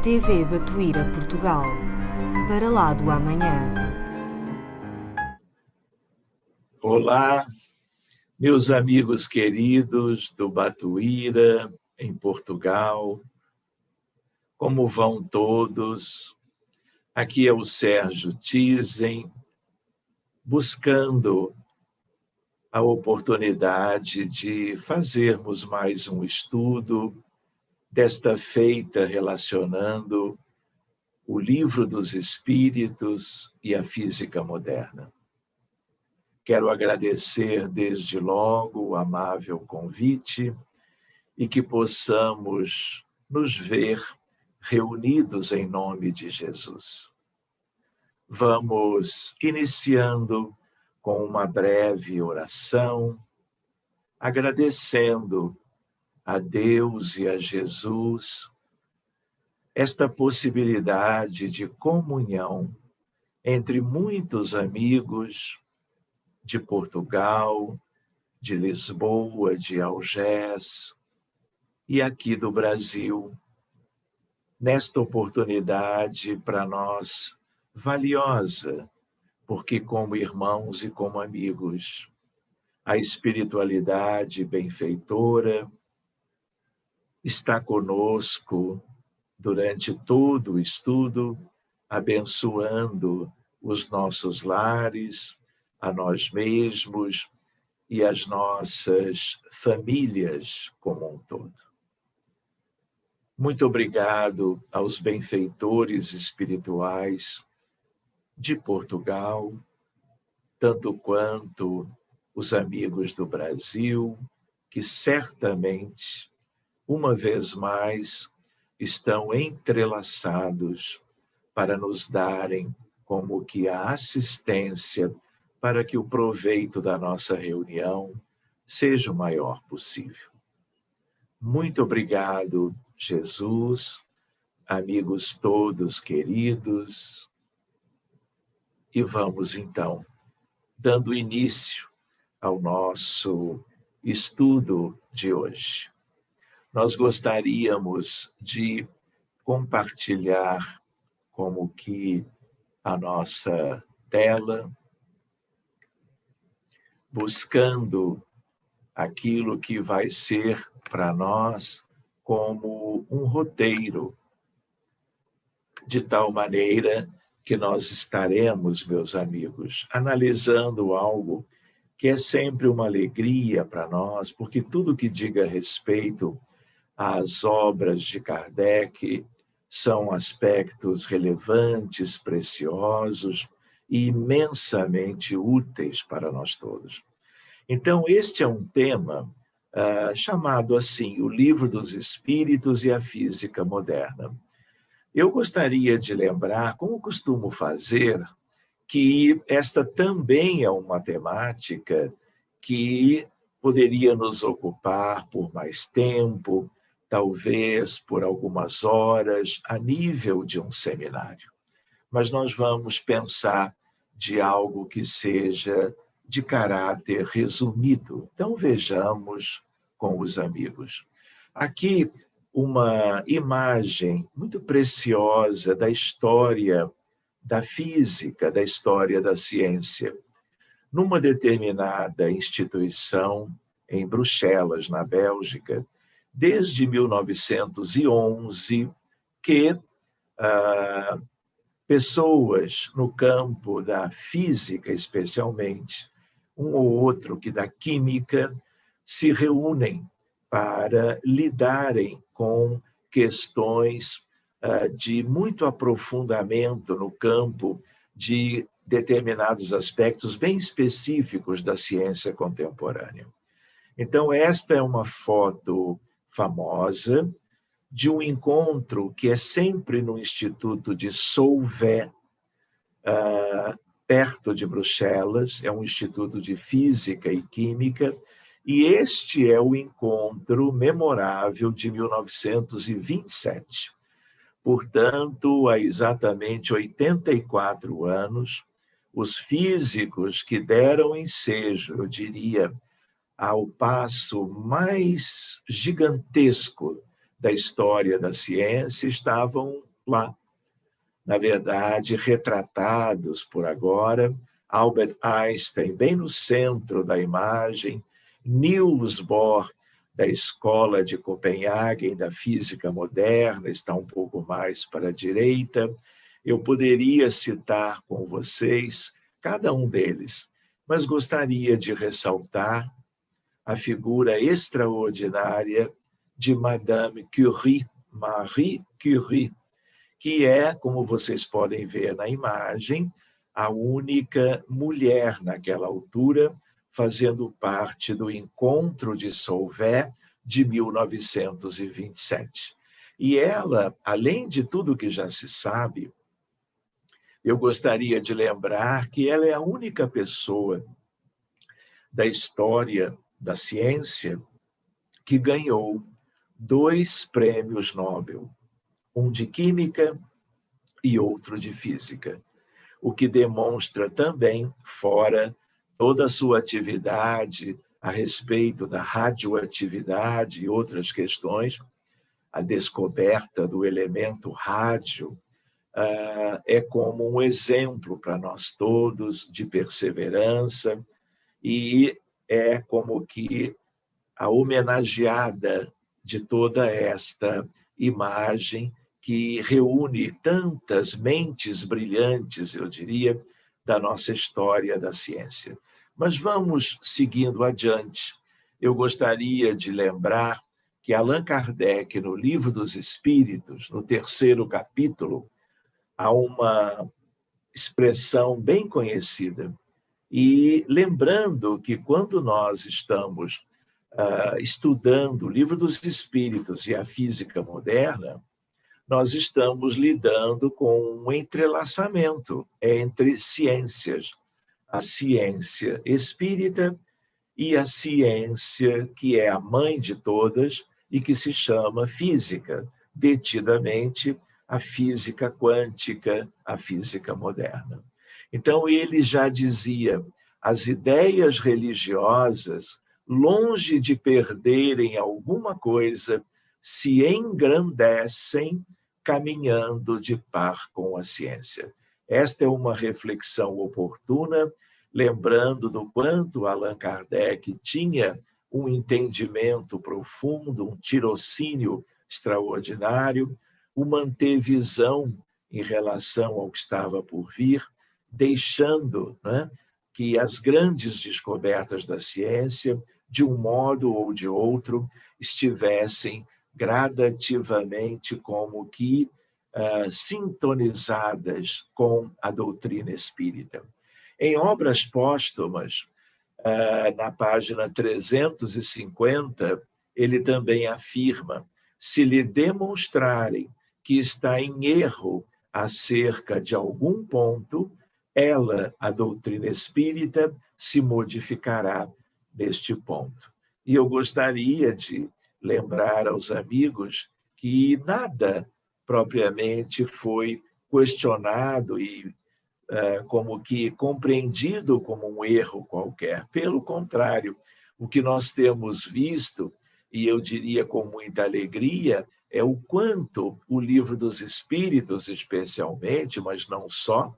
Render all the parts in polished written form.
TV Batuíra Portugal, para lá do amanhã. Olá, meus amigos queridos do Batuíra, em Portugal. Como vão todos? Aqui é o Sérgio Tizen, buscando a oportunidade de fazermos mais um estudo desta feita relacionando o Livro dos Espíritos e a física moderna. Quero agradecer desde logo o amável convite e que possamos nos ver reunidos em nome de Jesus. Vamos iniciando com uma breve oração, agradecendo a Deus e a Jesus esta possibilidade de comunhão entre muitos amigos de Portugal, de Lisboa, de Algés e aqui do Brasil, nesta oportunidade para nós valiosa, porque como irmãos e como amigos, a espiritualidade benfeitora está conosco durante todo o estudo, abençoando os nossos lares, a nós mesmos e as nossas famílias como um todo. Muito obrigado aos benfeitores espirituais de Portugal, tanto quanto os amigos do Brasil, que certamente, uma vez mais, estão entrelaçados para nos darem como que a assistência para que o proveito da nossa reunião seja o maior possível. Muito obrigado, Jesus, amigos todos queridos, e vamos então dando início ao nosso estudo de hoje. Nós gostaríamos de compartilhar como que a nossa tela, buscando aquilo que vai ser para nós como um roteiro, de tal maneira que nós estaremos, meus amigos, analisando algo que é sempre uma alegria para nós, porque tudo que diga respeito às obras de Kardec são aspectos relevantes, preciosos e imensamente úteis para nós todos. Então, este é um tema chamado assim, o Livro dos Espíritos e a Física Moderna. Eu gostaria de lembrar, como costumo fazer, que esta também é uma temática que poderia nos ocupar por mais tempo, talvez por algumas horas, a nível de um seminário. Mas nós vamos pensar de algo que seja de caráter resumido. Então, vejamos com os amigos. Aqui, uma imagem muito preciosa da história da física, da história da ciência. Numa determinada instituição em Bruxelas, na Bélgica, desde 1911, que pessoas no campo da física, especialmente, um ou outro que da química, se reúnem para lidarem com questões de muito aprofundamento no campo de determinados aspectos bem específicos da ciência contemporânea. Então, esta é uma foto famosa de um encontro que é sempre no Instituto de Solvay, perto de Bruxelas, é um instituto de física e química, e este é o encontro memorável de 1927. Portanto, há exatamente 84 anos, os físicos que deram ensejo, eu diria, ao passo mais gigantesco da história da ciência estavam lá. Na verdade, retratados por agora, Albert Einstein, bem no centro da imagem, Niels Bohr, da Escola de Copenhague, da Física Moderna, está um pouco mais para a direita. Eu poderia citar com vocês cada um deles, mas gostaria de ressaltar a figura extraordinária de Madame Curie, Marie Curie, que é, como vocês podem ver na imagem, a única mulher naquela altura fazendo parte do Encontro de Solvay de 1927. E ela, além de tudo que já se sabe, eu gostaria de lembrar que ela é a única pessoa da história da ciência que ganhou 2 prêmios Nobel, um de Química e outro de Física, o que demonstra também, fora toda a sua atividade a respeito da radioatividade e outras questões, a descoberta do elemento rádio é como um exemplo para nós todos de perseverança e é como que a homenageada de toda esta imagem que reúne tantas mentes brilhantes, eu diria, da nossa história da ciência. Mas vamos seguindo adiante. Eu gostaria de lembrar que Allan Kardec, no Livro dos Espíritos, no 3º capítulo, há uma expressão bem conhecida. E lembrando que quando nós estamos estudando o Livro dos Espíritos e a física moderna, nós estamos lidando com um entrelaçamento entre ciências, a ciência espírita e a ciência que é a mãe de todas e que se chama física, detidamente a física quântica, a física moderna. Então, ele já dizia, as ideias religiosas, longe de perderem alguma coisa, se engrandecem caminhando de par com a ciência. Esta é uma reflexão oportuna, lembrando do quanto Allan Kardec tinha um entendimento profundo, um tirocínio extraordinário, uma antevisão em relação ao que estava por vir, deixando, né, que as grandes descobertas da ciência, de um modo ou de outro, estivessem gradativamente como que sintonizadas com a doutrina espírita. Em obras póstumas, na página 350, ele também afirma: se lhe demonstrarem que está em erro acerca de algum ponto, ela, a doutrina espírita, se modificará neste ponto. E eu gostaria de lembrar aos amigos que nada propriamente foi questionado e como que compreendido como um erro qualquer. Pelo contrário, o que nós temos visto, e eu diria com muita alegria, é o quanto o Livro dos Espíritos, especialmente, mas não só,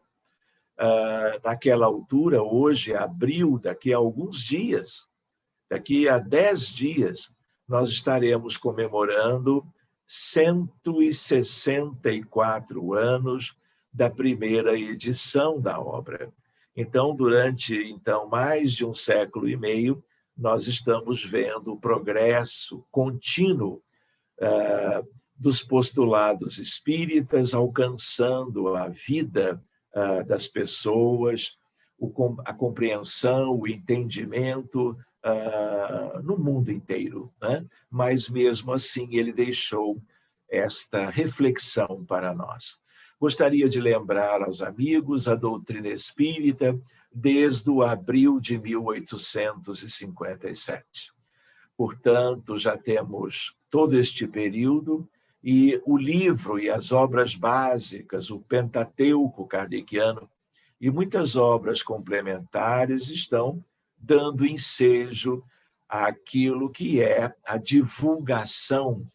naquela altura, hoje, abril, daqui a alguns dias, daqui a 10 dias, nós estaremos comemorando 164 anos da primeira edição da obra. Então, durante mais de um século e meio, nós estamos vendo o progresso contínuo dos postulados espíritas alcançando a vida das pessoas, a compreensão, o entendimento no mundo inteiro, né? Mas, mesmo assim, ele deixou esta reflexão para nós. Gostaria de lembrar aos amigos a doutrina espírita desde o abril de 1857. Portanto, já temos todo este período e o livro e as obras básicas, o Pentateuco kardeciano e muitas obras complementares estão dando ensejo àquilo que é a divulgação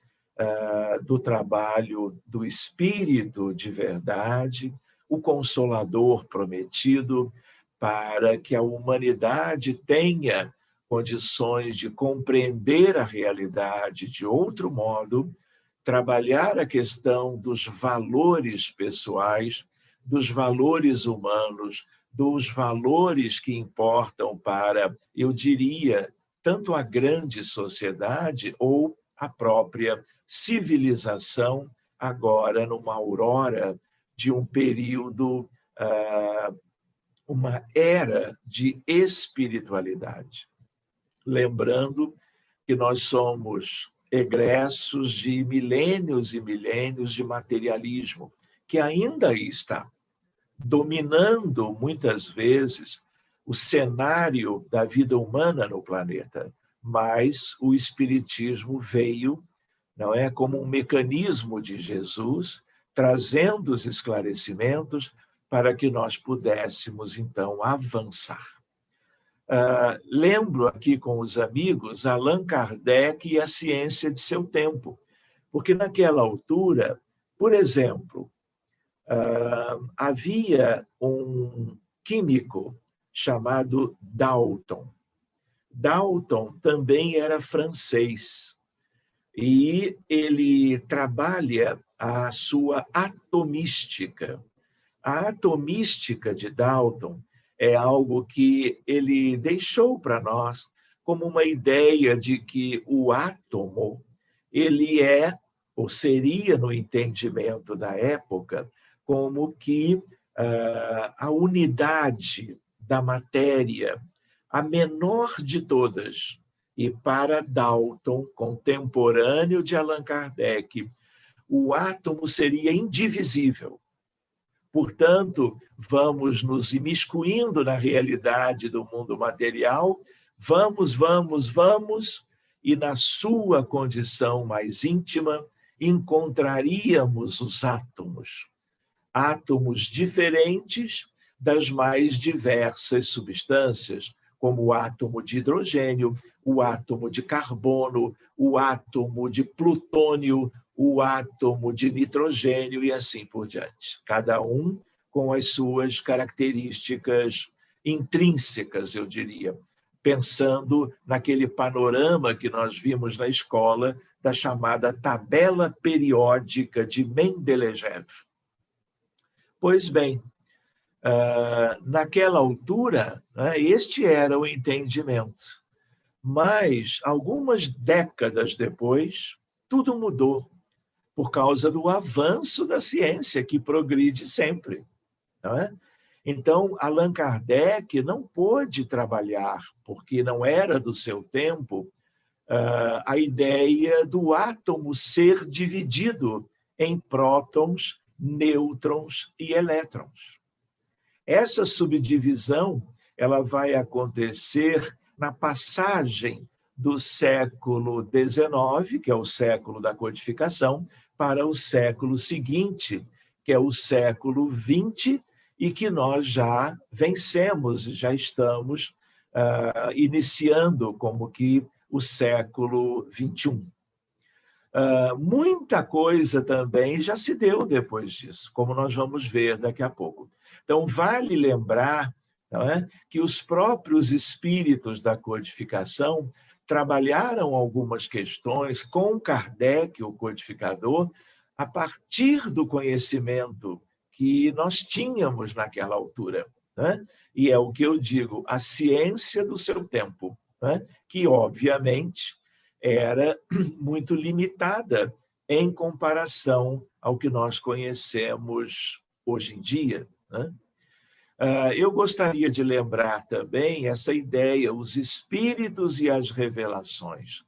do trabalho do Espírito de verdade, o Consolador prometido, para que a humanidade tenha condições de compreender a realidade de outro modo, trabalhar a questão dos valores pessoais, dos valores humanos, dos valores que importam para, eu diria, tanto a grande sociedade ou a própria civilização, agora numa aurora de um período, uma era de espiritualidade. Lembrando que nós somos egressos de milênios e milênios de materialismo, que ainda está dominando, muitas vezes, o cenário da vida humana no planeta. Mas o Espiritismo veio, não é, como um mecanismo de Jesus, trazendo os esclarecimentos para que nós pudéssemos, então, avançar. Lembro aqui com os amigos Allan Kardec e a ciência de seu tempo, porque naquela altura, por exemplo, havia um químico chamado Dalton. Dalton também era francês e ele trabalha a sua atomística. A atomística de Dalton é algo que ele deixou para nós como uma ideia de que o átomo, ele é, ou seria no entendimento da época, como que a unidade da matéria, a menor de todas. E para Dalton, contemporâneo de Allan Kardec, o átomo seria indivisível. Portanto, vamos nos imiscuindo na realidade do mundo material, vamos, e na sua condição mais íntima, encontraríamos os átomos. Átomos diferentes das mais diversas substâncias, como o átomo de hidrogênio, o átomo de carbono, o átomo de plutônio, o átomo de nitrogênio e assim por diante. Cada um com as suas características intrínsecas, eu diria, pensando naquele panorama que nós vimos na escola da chamada tabela periódica de Mendelejev. Pois bem, naquela altura, este era o entendimento. Mas, algumas décadas depois, tudo mudou por causa do avanço da ciência, que progride sempre. Não é? Então, Allan Kardec não pôde trabalhar, porque não era do seu tempo, a ideia do átomo ser dividido em prótons, nêutrons e elétrons. Essa subdivisão ela vai acontecer na passagem do século XIX, que é o século da codificação, para o século seguinte, que é o século XX, e que nós já vencemos, já estamos iniciando como que o século XXI. Muita coisa também já se deu depois disso, como nós vamos ver daqui a pouco. Então, vale lembrar, não é, que os próprios espíritos da codificação trabalharam algumas questões com Kardec, o codificador, a partir do conhecimento que nós tínhamos naquela altura. Né? E é o que eu digo, a ciência do seu tempo, né? Que, obviamente, era muito limitada em comparação ao que nós conhecemos hoje em dia. Né? Eu gostaria de lembrar também essa ideia, os espíritos e as revelações.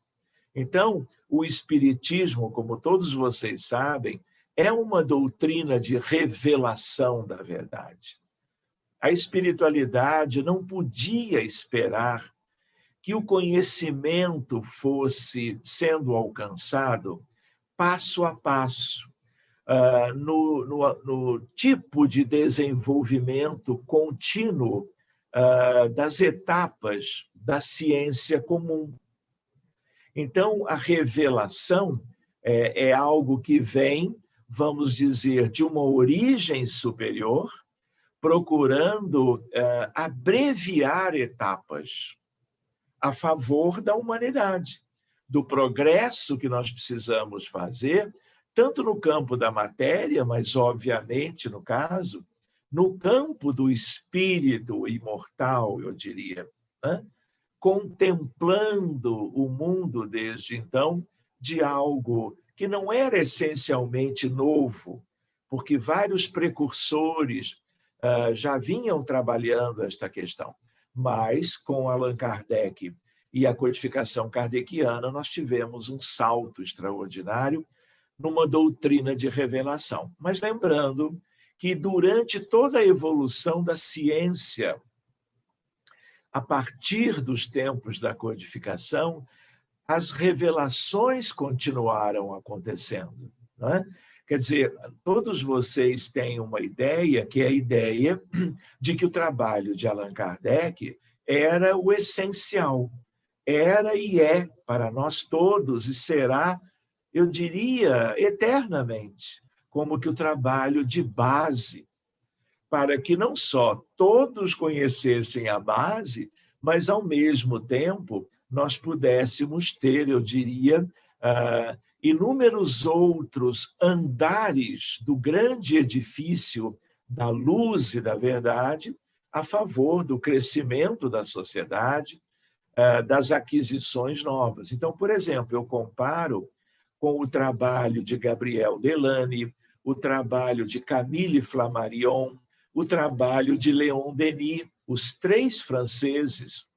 Então, o espiritismo, como todos vocês sabem, é uma doutrina de revelação da verdade. A espiritualidade não podia esperar que o conhecimento fosse sendo alcançado passo a passo, no tipo de desenvolvimento contínuo das etapas da ciência comum. Então, a revelação É algo que vem, vamos dizer, de uma origem superior, procurando abreviar etapas a favor da humanidade, do progresso que nós precisamos fazer, tanto no campo da matéria, mas, obviamente, no caso, no campo do espírito imortal, eu diria, né? Contemplando o mundo desde então de algo que não era essencialmente novo, porque vários precursores já vinham trabalhando esta questão. Mas, com Allan Kardec e a codificação kardeciana, nós tivemos um salto extraordinário numa doutrina de revelação. Mas lembrando que, durante toda a evolução da ciência, a partir dos tempos da codificação, as revelações continuaram acontecendo, não é? Quer dizer, todos vocês têm uma ideia, que é a ideia de que o trabalho de Allan Kardec era o essencial, era e é para nós todos, e será, eu diria, eternamente, como que o trabalho de base, para que não só todos conhecessem a base, mas, ao mesmo tempo, nós pudéssemos ter, eu diria, inúmeros outros andares do grande edifício da luz e da verdade a favor do crescimento da sociedade, das aquisições novas. Então, por exemplo, eu comparo com o trabalho de Gabriel Delany, o trabalho de Camille Flammarion, o trabalho de Leon Denis, os três franceses,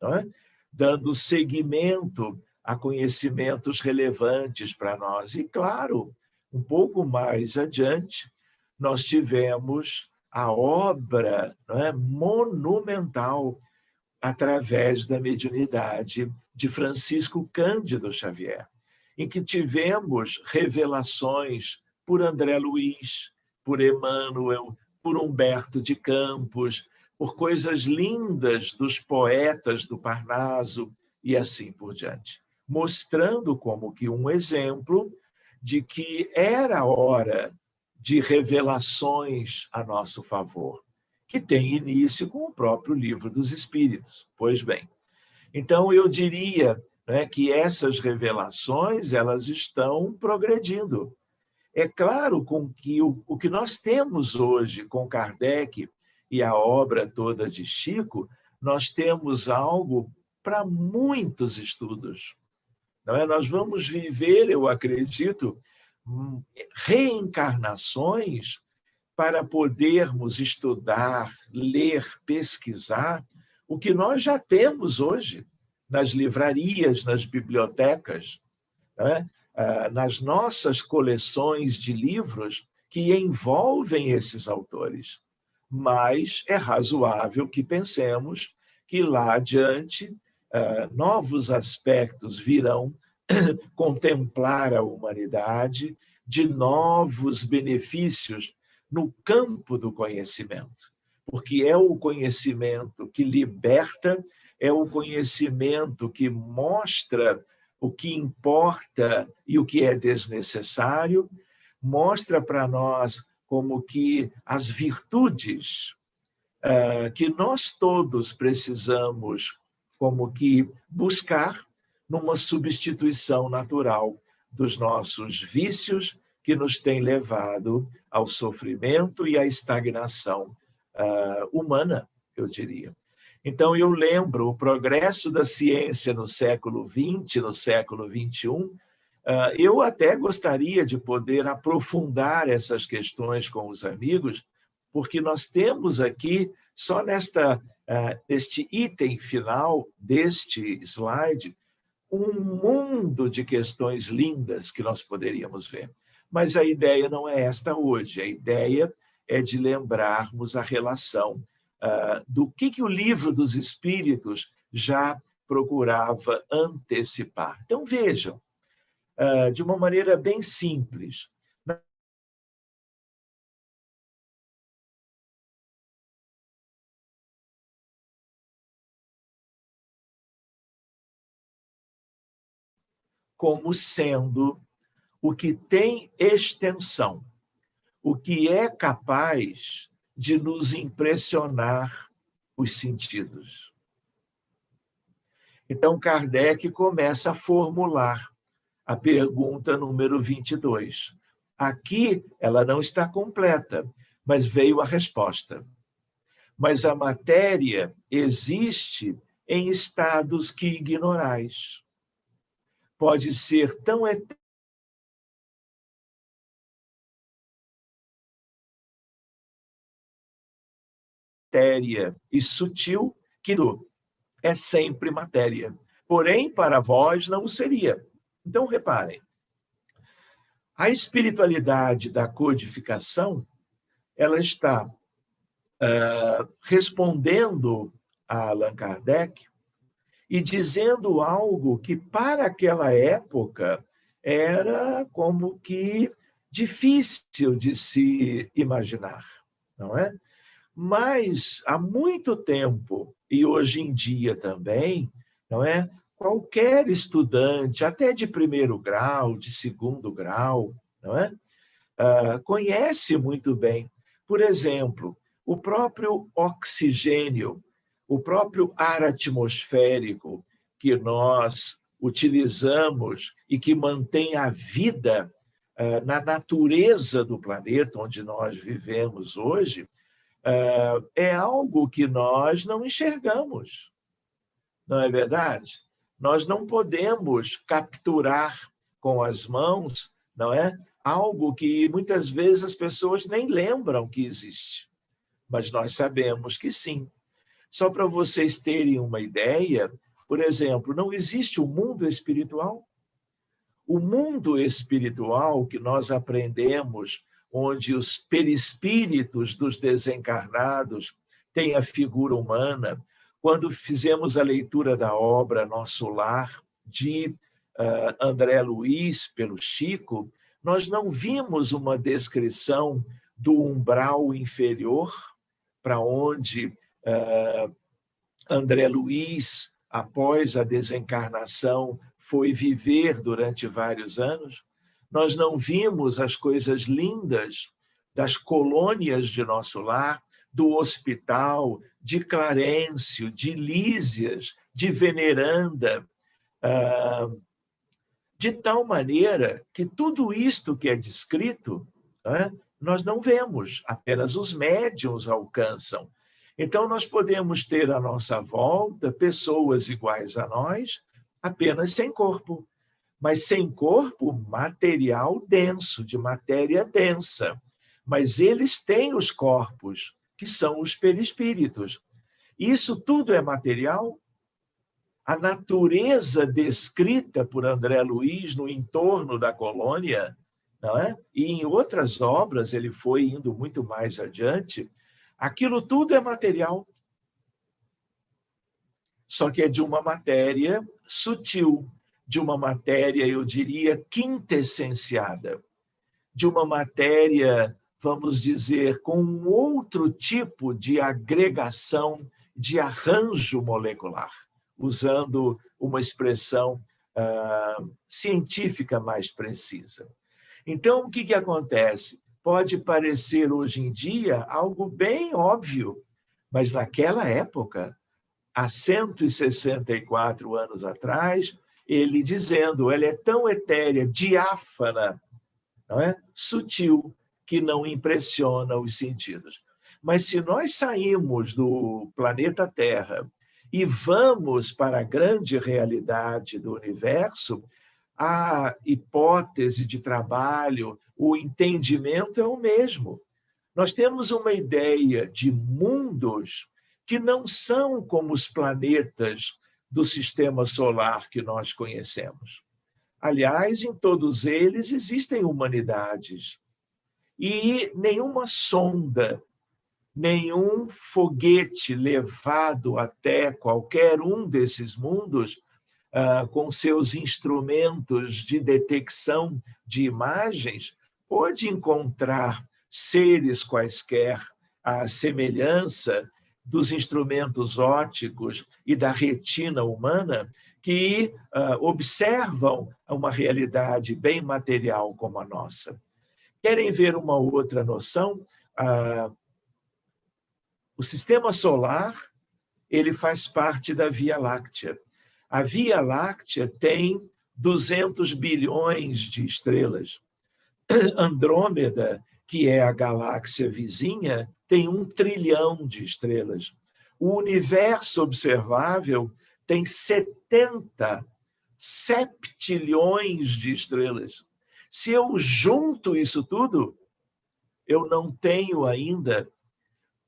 não é? Dando seguimento a conhecimentos relevantes para nós. E, claro, um pouco mais adiante, nós tivemos a obra, não é, monumental, através da mediunidade de Francisco Cândido Xavier, em que tivemos revelações por André Luiz, por Emmanuel, por Humberto de Campos, por coisas lindas dos poetas do Parnaso e assim por diante, mostrando como que um exemplo de que era hora de revelações a nosso favor, que tem início com o próprio Livro dos Espíritos. Pois bem, então eu diria, né, que essas revelações elas estão progredindo. É claro com que o que nós temos hoje com Kardec e a obra toda de Chico, nós temos algo para muitos estudos. Não é? Nós vamos viver, eu acredito, reencarnações para podermos estudar, ler, pesquisar o que nós já temos hoje nas livrarias, nas bibliotecas, né? Nas nossas coleções de livros que envolvem esses autores. Mas é razoável que pensemos que lá adiante novos aspectos virão contemplar a humanidade de novos benefícios no campo do conhecimento, porque é o conhecimento que liberta, é o conhecimento que mostra o que importa e o que é desnecessário, mostra para nós como que as virtudes que nós todos precisamos como que buscar numa substituição natural dos nossos vícios que nos têm levado ao sofrimento e à estagnação humana, eu diria. Então, eu lembro o progresso da ciência no século XX, no século XXI. Eu até gostaria de poder aprofundar essas questões com os amigos, porque nós temos aqui, só neste item final deste slide, um mundo de questões lindas que nós poderíamos ver. Mas a ideia não é esta hoje, a ideia é de lembrarmos a relação do que o Livro dos Espíritos já procurava antecipar. Então, vejam, de uma maneira bem simples, como sendo o que tem extensão, o que é capaz de nos impressionar os sentidos. Então, Kardec começa a formular a pergunta número 22. Aqui, ela não está completa, mas veio a resposta. Mas a matéria existe em estados que ignorais. Pode ser tão etérea e sutil que é sempre matéria. Porém, para vós não o seria. Então, reparem, a espiritualidade da codificação, ela está respondendo a Allan Kardec e dizendo algo que, para aquela época, era como que difícil de se imaginar, não é? Mas, há muito tempo, e hoje em dia também, não é? Qualquer estudante, até de primeiro grau, de segundo grau, não é? Conhece muito bem. Por exemplo, o próprio oxigênio, o próprio ar atmosférico que nós utilizamos e que mantém a vida na natureza do planeta onde nós vivemos hoje, é algo que nós não enxergamos, não é verdade? Nós não podemos capturar com as mãos, não é? Algo que muitas vezes as pessoas nem lembram que existe, mas nós sabemos que sim. Só para vocês terem uma ideia, por exemplo, não existe o mundo espiritual? O mundo espiritual que nós aprendemos, onde os perispíritos dos desencarnados têm a figura humana, quando fizemos a leitura da obra Nosso Lar, de André Luiz, pelo Chico, nós não vimos uma descrição do umbral inferior, para onde André Luiz, após a desencarnação, foi viver durante vários anos. Nós não vimos as coisas lindas das colônias de Nosso Lar, do hospital, de Clarencio, de Lísias, de Veneranda, de tal maneira que tudo isto que é descrito, nós não vemos, apenas os médiuns alcançam. Então, nós podemos ter à nossa volta pessoas iguais a nós, apenas sem corpo, mas sem corpo material denso, de matéria densa. Mas eles têm os corpos, que são os perispíritos. Isso tudo é material? A natureza descrita por André Luiz no entorno da colônia, não é? E em outras obras ele foi indo muito mais adiante, aquilo tudo é material. Só que é de uma matéria sutil, de uma matéria, eu diria, quintessenciada, de uma matéria, vamos dizer, com um outro tipo de agregação, de arranjo molecular, usando uma expressão científica mais precisa. Então, o que acontece? Pode parecer hoje em dia algo bem óbvio, mas naquela época, há 164 anos atrás, ele dizendo, ela é tão etérea, diáfana, não é? Sutil, que não impressiona os sentidos. Mas se nós saímos do planeta Terra e vamos para a grande realidade do universo, a hipótese de trabalho, o entendimento é o mesmo. Nós temos uma ideia de mundos que não são como os planetas do sistema solar que nós conhecemos. Aliás, em todos eles existem humanidades. E nenhuma sonda, nenhum foguete levado até qualquer um desses mundos, com seus instrumentos de detecção de imagens, pode encontrar seres quaisquer à semelhança dos instrumentos ópticos e da retina humana, que observam uma realidade bem material como a nossa. Querem ver uma outra noção? O sistema solar, ele faz parte da Via Láctea. A Via Láctea tem 200 bilhões de estrelas. Andrômeda, que é a galáxia vizinha, tem 1 trilhão de estrelas. O universo observável tem 70 septilhões de estrelas. Se eu junto isso tudo, eu não tenho ainda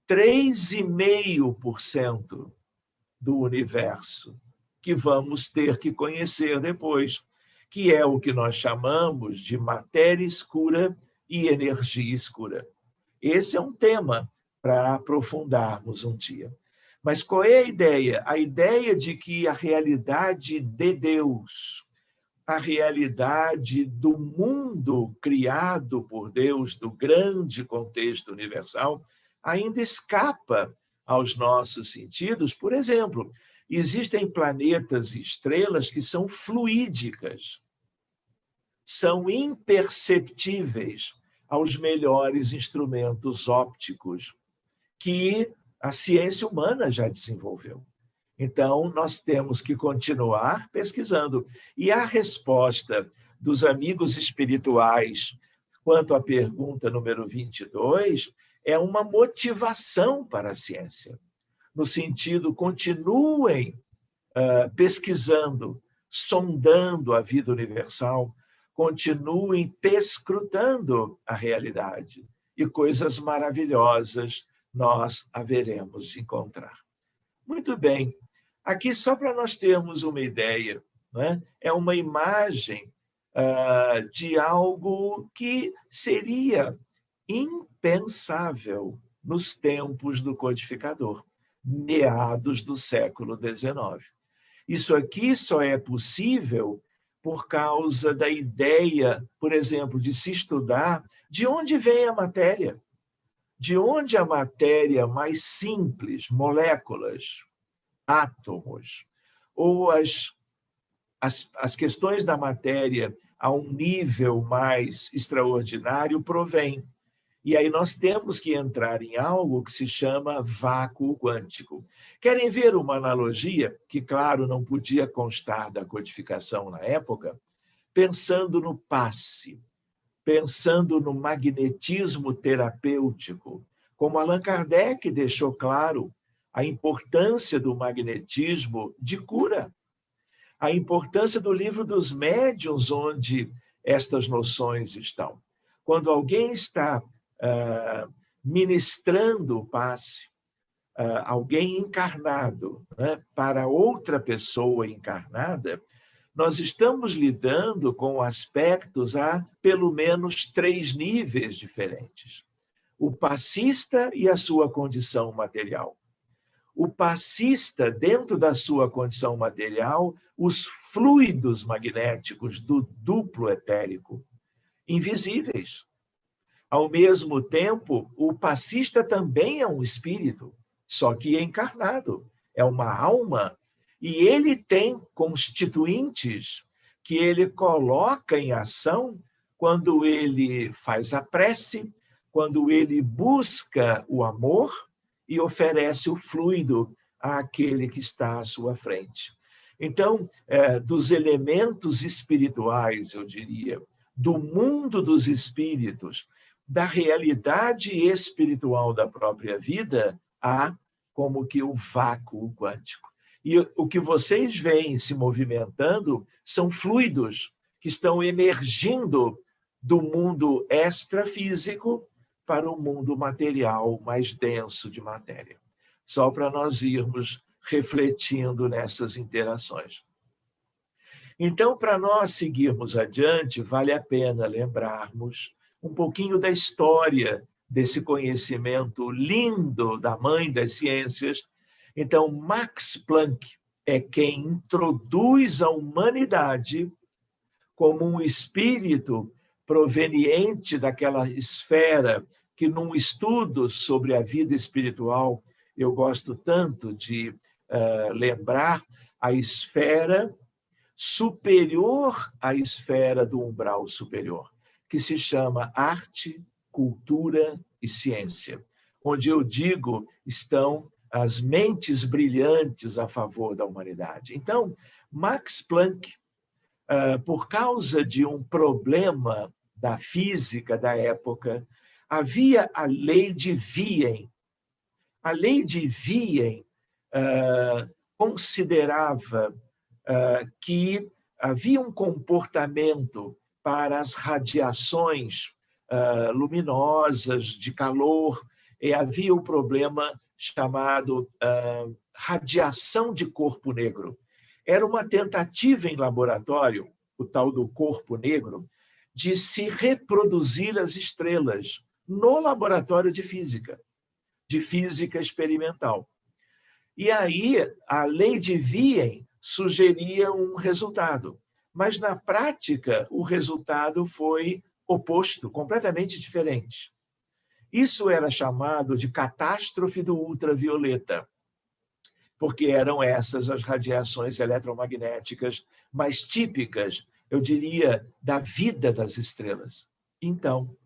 3,5% do universo que vamos ter que conhecer depois, que é o que nós chamamos de matéria escura e energia escura. Esse é um tema para aprofundarmos um dia. Mas qual é a ideia? A ideia de que a realidade de Deus, a realidade do mundo criado por Deus, do grande contexto universal, ainda escapa aos nossos sentidos. Por exemplo, existem planetas e estrelas que são fluídicas, são imperceptíveis aos melhores instrumentos ópticos que a ciência humana já desenvolveu. Então, nós temos que continuar pesquisando. E a resposta dos amigos espirituais quanto à pergunta número 22 é uma motivação para a ciência. No sentido, continuem pesquisando, sondando a vida universal, continuem perscrutando a realidade. E coisas maravilhosas nós haveremos de encontrar. Muito bem. Aqui, só para nós termos uma ideia, né? É uma imagem de algo que seria impensável nos tempos do codificador, meados do século XIX. Isso aqui só é possível por causa da ideia, por exemplo, de se estudar de onde vem a matéria, de onde a matéria mais simples, moléculas, átomos, ou as questões da matéria a um nível mais extraordinário provém. E aí nós temos que entrar em algo que se chama vácuo quântico. Querem ver uma analogia, que, claro, não podia constar da codificação na época, pensando no passe, pensando no magnetismo terapêutico, como Allan Kardec deixou claro a importância do magnetismo de cura, a importância do livro dos médiuns, onde estas noções estão. Quando alguém está ministrando o passe, alguém encarnado, né, para outra pessoa encarnada, nós estamos lidando com aspectos a pelo menos 3 níveis diferentes. O passista e a sua condição material. O passista, dentro da sua condição material, os fluidos magnéticos do duplo etérico, invisíveis. Ao mesmo tempo, o passista também é um espírito, só que encarnado, é uma alma, e ele tem constituintes que ele coloca em ação quando ele faz a prece, quando ele busca o amor e oferece o fluido àquele que está à sua frente. Então, dos elementos espirituais, eu diria, do mundo dos espíritos, da realidade espiritual da própria vida, há como que o vácuo quântico. E o que vocês veem se movimentando são fluidos que estão emergindo do mundo extrafísico para o mundo material mais denso de matéria. Só para nós irmos refletindo nessas interações. Então, para nós seguirmos adiante, vale a pena lembrarmos um pouquinho da história desse conhecimento lindo da mãe das ciências. Então, Max Planck é quem introduz a humanidade como um espírito proveniente daquela esfera que, num estudo sobre a vida espiritual, eu gosto tanto de lembrar a esfera superior à esfera do umbral superior, que se chama arte, cultura e ciência, onde eu digo estão as mentes brilhantes a favor da humanidade. Então, Max Planck, por causa de um problema da física da época, havia a lei de Wien. A lei de Wien considerava que havia um comportamento para as radiações luminosas, de calor, e havia um problema chamado radiação de corpo negro. Era uma tentativa em laboratório, o tal do corpo negro, de se reproduzir as estrelas no laboratório de física experimental. E aí, a lei de Wien sugeria um resultado, mas, na prática, o resultado foi oposto, completamente diferente. Isso era chamado de catástrofe do ultravioleta, porque eram essas as radiações eletromagnéticas mais típicas, eu diria, da vida das estrelas. Então,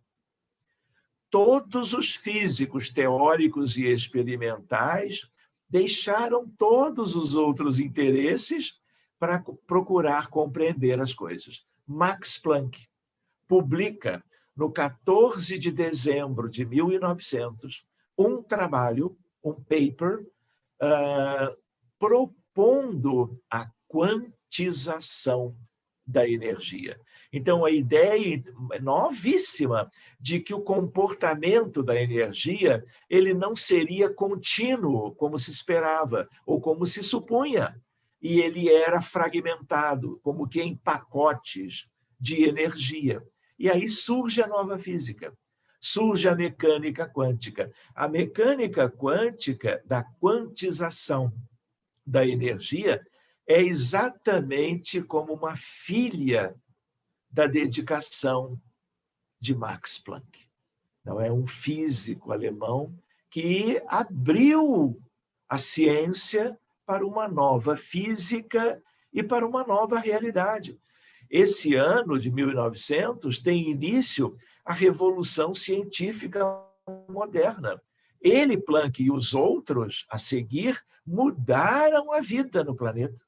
todos os físicos teóricos e experimentais deixaram todos os outros interesses para procurar compreender as coisas. Max Planck publica, no 14 de dezembro de 1900, um trabalho, um paper, propondo a quantização da energia. Então, a ideia novíssima de que o comportamento da energia ele não seria contínuo, como se esperava, ou como se supunha, e ele era fragmentado, como que em pacotes de energia. E aí surge a nova física, surge a mecânica quântica. A mecânica quântica da quantização da energia é exatamente como uma filha da dedicação de Max Planck. Então, é um físico alemão que abriu a ciência para uma nova física e para uma nova realidade. Esse ano de 1900 tem início a Revolução Científica Moderna. Ele, Planck e os outros a seguir mudaram a vida no planeta,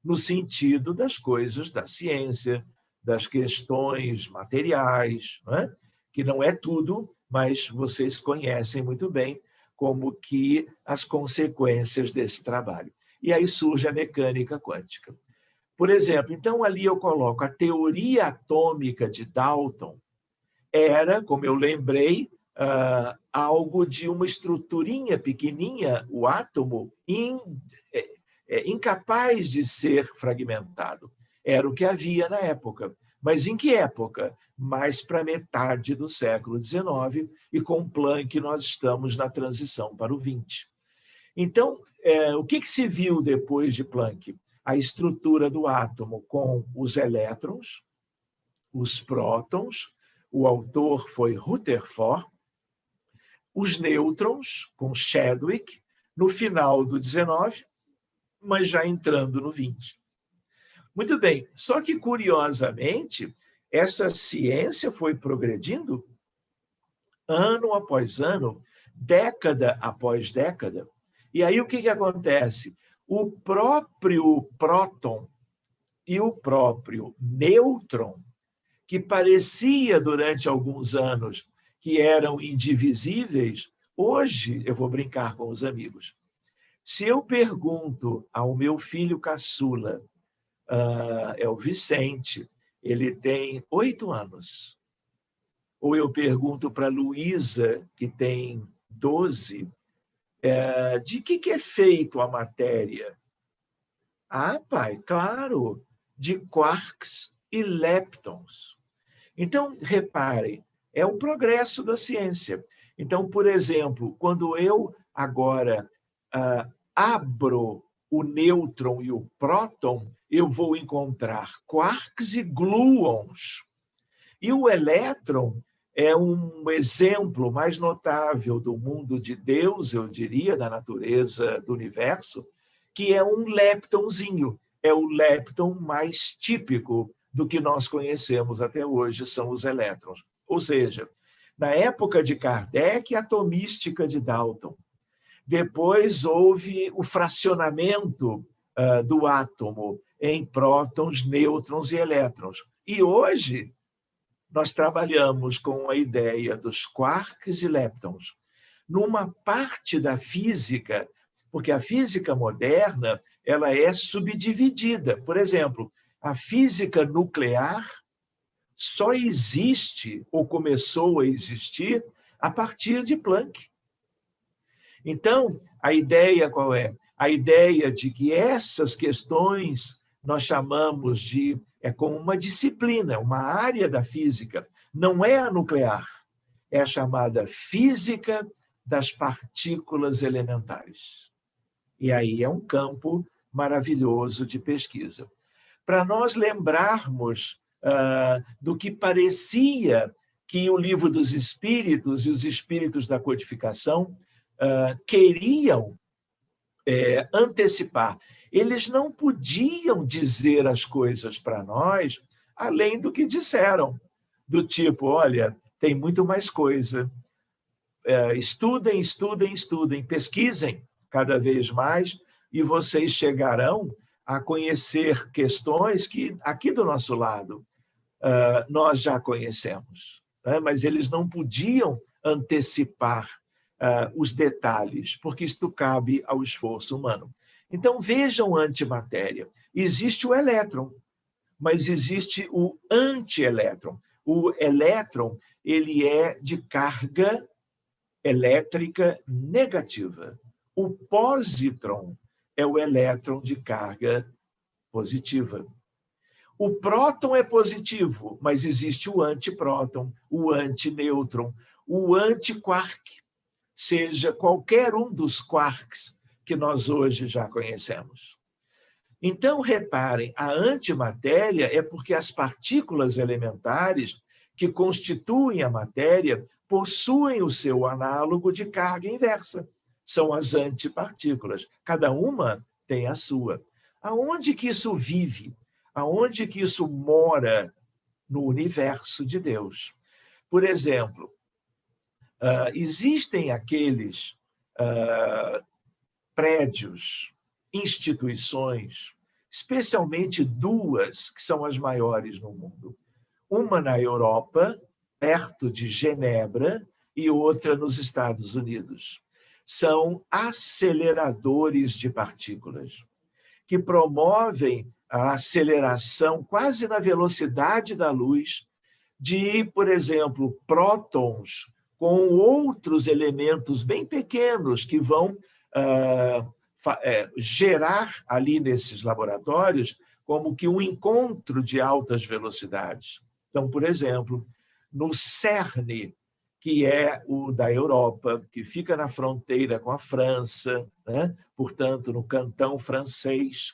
no sentido das coisas da ciência, das questões materiais, não é? Que não é tudo, mas vocês conhecem muito bem como que as consequências desse trabalho. E aí surge a mecânica quântica. Por exemplo, então ali eu coloco a teoria atômica de Dalton, era, como eu lembrei, algo de uma estruturinha pequenininha, o átomo, incapaz de ser fragmentado. Era o que havia na época. Mas em que época? Mais para metade do século XIX, e com Planck nós estamos na transição para o XX. Então, o que se viu depois de Planck? A estrutura do átomo com os elétrons, os prótons, o autor foi Rutherford, os nêutrons, com Chadwick, no final do XIX, mas já entrando no XX. Muito bem, só que, curiosamente, essa ciência foi progredindo ano após ano, década após década. E aí o que acontece? O próprio próton e o próprio nêutron, que parecia durante alguns anos que eram indivisíveis, hoje eu vou brincar com os amigos. Se eu pergunto ao meu filho caçula, é o Vicente, ele tem 8 anos, ou eu pergunto para a Luísa, que tem 12, de que é feito a matéria? Ah, pai, claro, de quarks e leptons. Então, reparem, é o progresso da ciência. Então, por exemplo, quando eu agora abro o nêutron e o próton, eu vou encontrar quarks e gluons. E o elétron é um exemplo mais notável do mundo de Deus, eu diria, da natureza do universo, que é um leptonzinho. é o lepton mais típico do que nós conhecemos até hoje, são os elétrons. Ou seja, na época de Kardec, a atomística de Dalton. Depois houve o fracionamento do átomo em prótons, nêutrons e elétrons. E hoje nós trabalhamos com a ideia dos quarks e leptons. Numa parte da física, porque a física moderna ela é subdividida. Por exemplo, a física nuclear só existe ou começou a existir a partir de Planck. Então, a ideia qual é? A ideia de que essas questões nós chamamos de como uma disciplina, uma área da física, não é a nuclear, é a chamada física das partículas elementares. E aí é um campo maravilhoso de pesquisa. Para nós lembrarmos do que parecia que o Livro dos Espíritos e os Espíritos da Codificação queriam antecipar. Eles não podiam dizer as coisas para nós além do que disseram, do tipo, olha, tem muito mais coisa. Estudem, estudem, estudem, pesquisem cada vez mais e vocês chegarão a conhecer questões que, aqui do nosso lado, nós já conhecemos. Né? Mas eles não podiam antecipar os detalhes, porque isto cabe ao esforço humano. Então, vejam antimatéria. Existe o elétron, mas existe o antielétron. O elétron ele é de carga elétrica negativa. O pósitron é o elétron de carga positiva. O próton é positivo, mas existe o antipróton, o antinêutron, o antiquark, seja qualquer um dos quarks que nós hoje já conhecemos. Então, reparem, a antimatéria é porque as partículas elementares que constituem a matéria possuem o seu análogo de carga inversa. São as antipartículas. Cada uma tem a sua. Aonde que isso vive? Aonde que isso mora no universo de Deus? Por exemplo, existem aqueles prédios, instituições, especialmente duas que são as maiores no mundo. Uma na Europa, perto de Genebra, e outra nos Estados Unidos. São aceleradores de partículas, que promovem a aceleração quase na velocidade da luz de, por exemplo, prótons com outros elementos bem pequenos que vão gerar ali nesses laboratórios como que um encontro de altas velocidades. Então, por exemplo, no CERN, que é o da Europa, que fica na fronteira com a França, né? Portanto, no cantão francês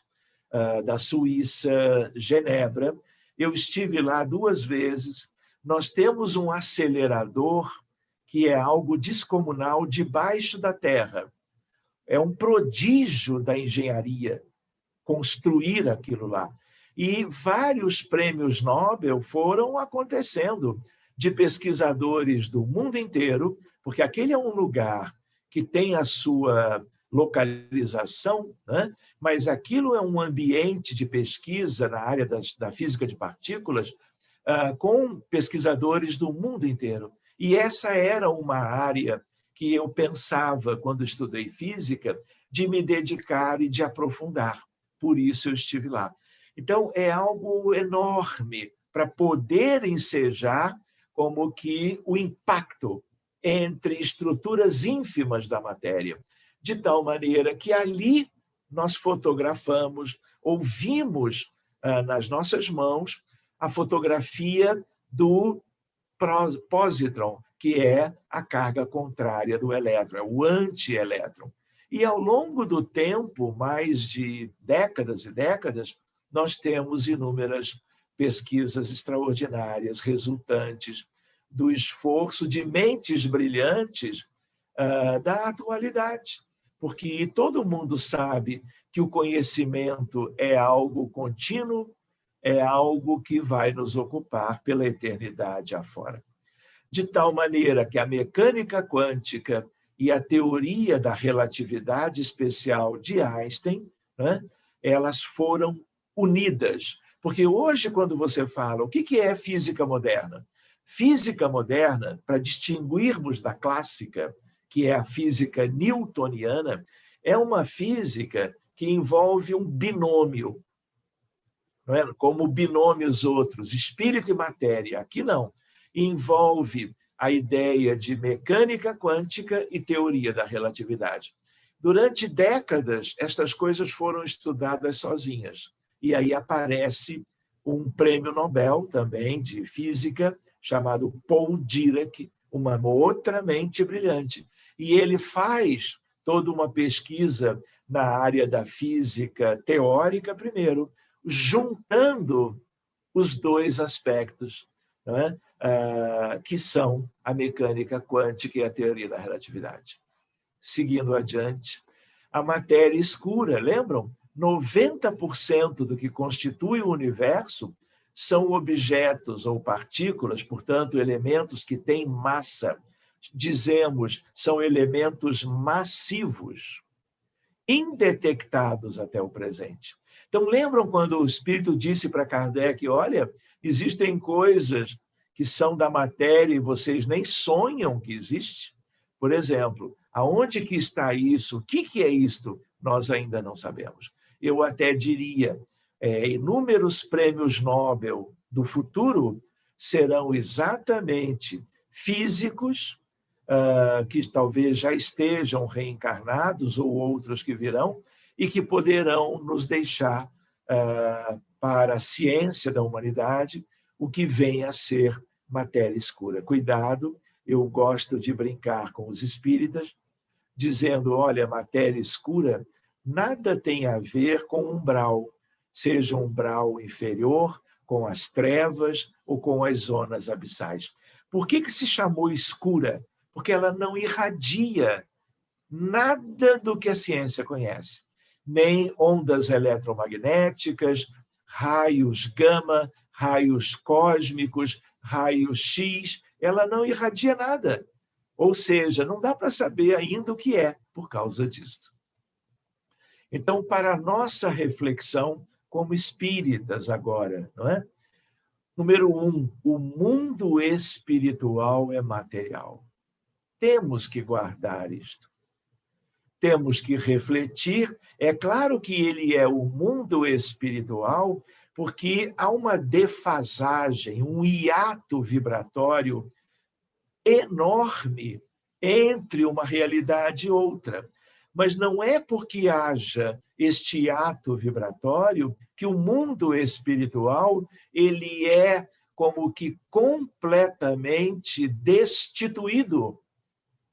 da Suíça, Genebra. Eu estive lá 2 vezes. Nós temos um acelerador que é algo descomunal debaixo da terra. É um prodígio da engenharia construir aquilo lá. E vários prêmios Nobel foram acontecendo de pesquisadores do mundo inteiro, porque aquele é um lugar que tem a sua localização, né? Mas aquilo é um ambiente de pesquisa na área da física de partículas com pesquisadores do mundo inteiro. E essa era uma área que eu pensava, quando estudei física, de me dedicar e de aprofundar. Por isso eu estive lá. Então, é algo enorme para poder ensejar como que o impacto entre estruturas ínfimas da matéria, de tal maneira que ali nós fotografamos, ouvimos nas nossas mãos a fotografia do pósitron, que é a carga contrária do elétron, é o antielétron. E ao longo do tempo, mais de décadas e décadas, nós temos inúmeras pesquisas extraordinárias resultantes do esforço de mentes brilhantes da atualidade. Porque todo mundo sabe que o conhecimento é algo contínuo, é algo que vai nos ocupar pela eternidade afora. De tal maneira que a mecânica quântica e a teoria da relatividade especial de Einstein, né, elas foram unidas. Porque hoje, quando você fala, o que é física moderna? Física moderna, para distinguirmos da clássica, que é a física newtoniana, é uma física que envolve um binômio, não é? Como binômios outros, espírito e matéria. Aqui não. Envolve a ideia de mecânica quântica e teoria da relatividade. Durante décadas, estas coisas foram estudadas sozinhas. E aí aparece um prêmio Nobel também de física, chamado Paul Dirac, uma outra mente brilhante. E ele faz toda uma pesquisa na área da física teórica, primeiro, juntando os dois aspectos, né, que são a mecânica quântica e a teoria da relatividade. Seguindo adiante, a matéria escura, lembram? 90% do que constitui o universo são objetos ou partículas, portanto, elementos que têm massa. Dizemos, são elementos massivos, indetectados até o presente. Então, lembram quando o Espírito disse para Kardec, olha, existem coisas que são da matéria e vocês nem sonham que existe? Por exemplo, aonde que está isso? O que é isto? Nós ainda não sabemos. Eu até diria, inúmeros prêmios Nobel do futuro serão exatamente físicos, que talvez já estejam reencarnados ou outros que virão, e que poderão nos deixar para a ciência da humanidade o que vem a ser matéria escura. Cuidado, eu gosto de brincar com os espíritas, dizendo, olha, matéria escura nada tem a ver com umbral, seja um umbral inferior, com as trevas ou com as zonas abissais. Por que se chamou escura? Porque ela não irradia nada do que a ciência conhece, nem ondas eletromagnéticas, raios gama, raios cósmicos, raios X, ela não irradia nada. Ou seja, não dá para saber ainda o que é por causa disso. Então, para a nossa reflexão como espíritas agora, não é? Número 1, o mundo espiritual é material. Temos que guardar isto. Temos que refletir. É claro que ele é o mundo espiritual, porque há uma defasagem, um hiato vibratório enorme entre uma realidade e outra. Mas não é porque haja este hiato vibratório que o mundo espiritual ele é como que completamente destituído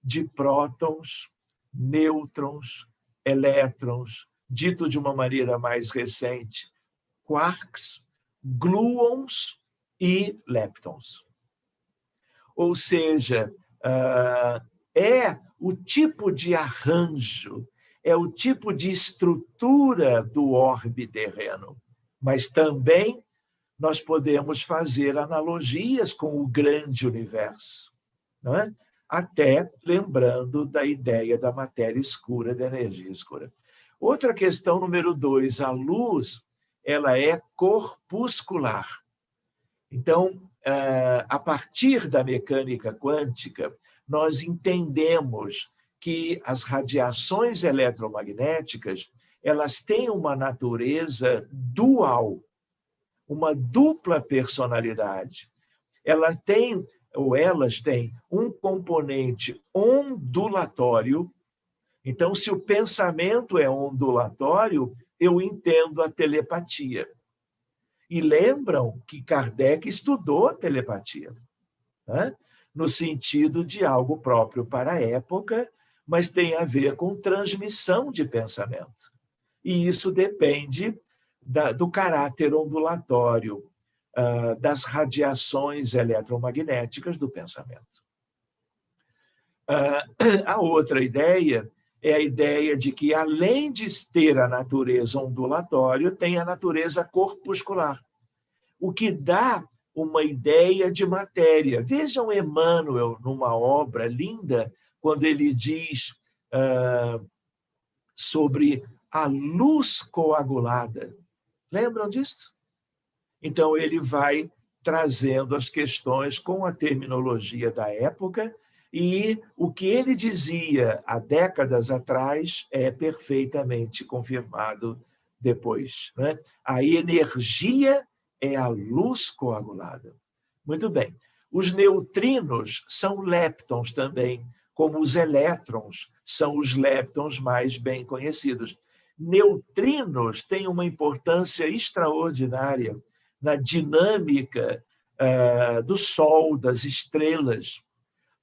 de prótons, nêutrons, elétrons, dito de uma maneira mais recente, quarks, gluons e leptons. Ou seja, é o tipo de arranjo, é o tipo de estrutura do orbe terreno, mas também nós podemos fazer analogias com o grande universo, não é? Até lembrando da ideia da matéria escura, da energia escura. Outra questão, número 2, a luz, ela é corpuscular. Então, a partir da mecânica quântica, nós entendemos que as radiações eletromagnéticas, elas têm uma natureza dual, uma dupla personalidade. Elas têm um componente ondulatório. Então, se o pensamento é ondulatório, eu entendo a telepatia. E lembram que Kardec estudou a telepatia, né? No sentido de algo próprio para a época, mas tem a ver com transmissão de pensamento. E isso depende do caráter ondulatório, das radiações eletromagnéticas do pensamento. A outra ideia é a ideia de que, além de ter a natureza ondulatória, tem a natureza corpuscular, o que dá uma ideia de matéria. Vejam Emmanuel, numa obra linda, quando ele diz sobre a luz coagulada. Lembram disso? Então, ele vai trazendo as questões com a terminologia da época, e o que ele dizia há décadas atrás é perfeitamente confirmado depois, né? A energia é a luz coagulada. Muito bem. Os neutrinos são leptons também, como os elétrons são os leptons mais bem conhecidos. Neutrinos têm uma importância extraordinária na dinâmica do Sol, das estrelas.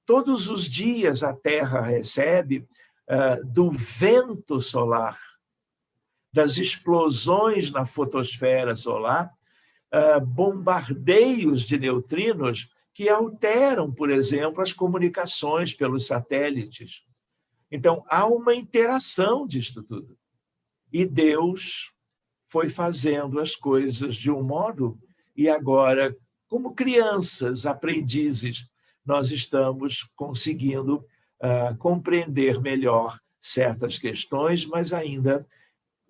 Todos os dias a Terra recebe do vento solar, das explosões na fotosfera solar, bombardeios de neutrinos que alteram, por exemplo, as comunicações pelos satélites. Então, há uma interação disto tudo. E Deus foi fazendo as coisas de um modo, e agora, como crianças, aprendizes, nós estamos conseguindo compreender melhor certas questões, mas ainda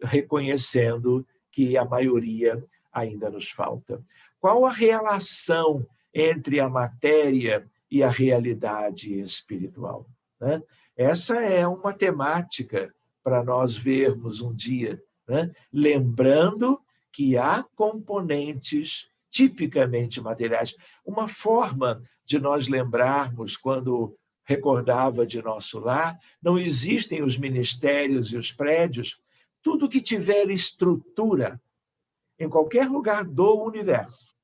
reconhecendo que a maioria ainda nos falta. Qual a relação entre a matéria e a realidade espiritual, né? Essa é uma temática para nós vermos um dia, né? Lembrando que há componentes tipicamente materiais. Uma forma de nós lembrarmos, quando recordava de nosso lar, não existem os ministérios e os prédios, tudo que tiver estrutura, em qualquer lugar do universo.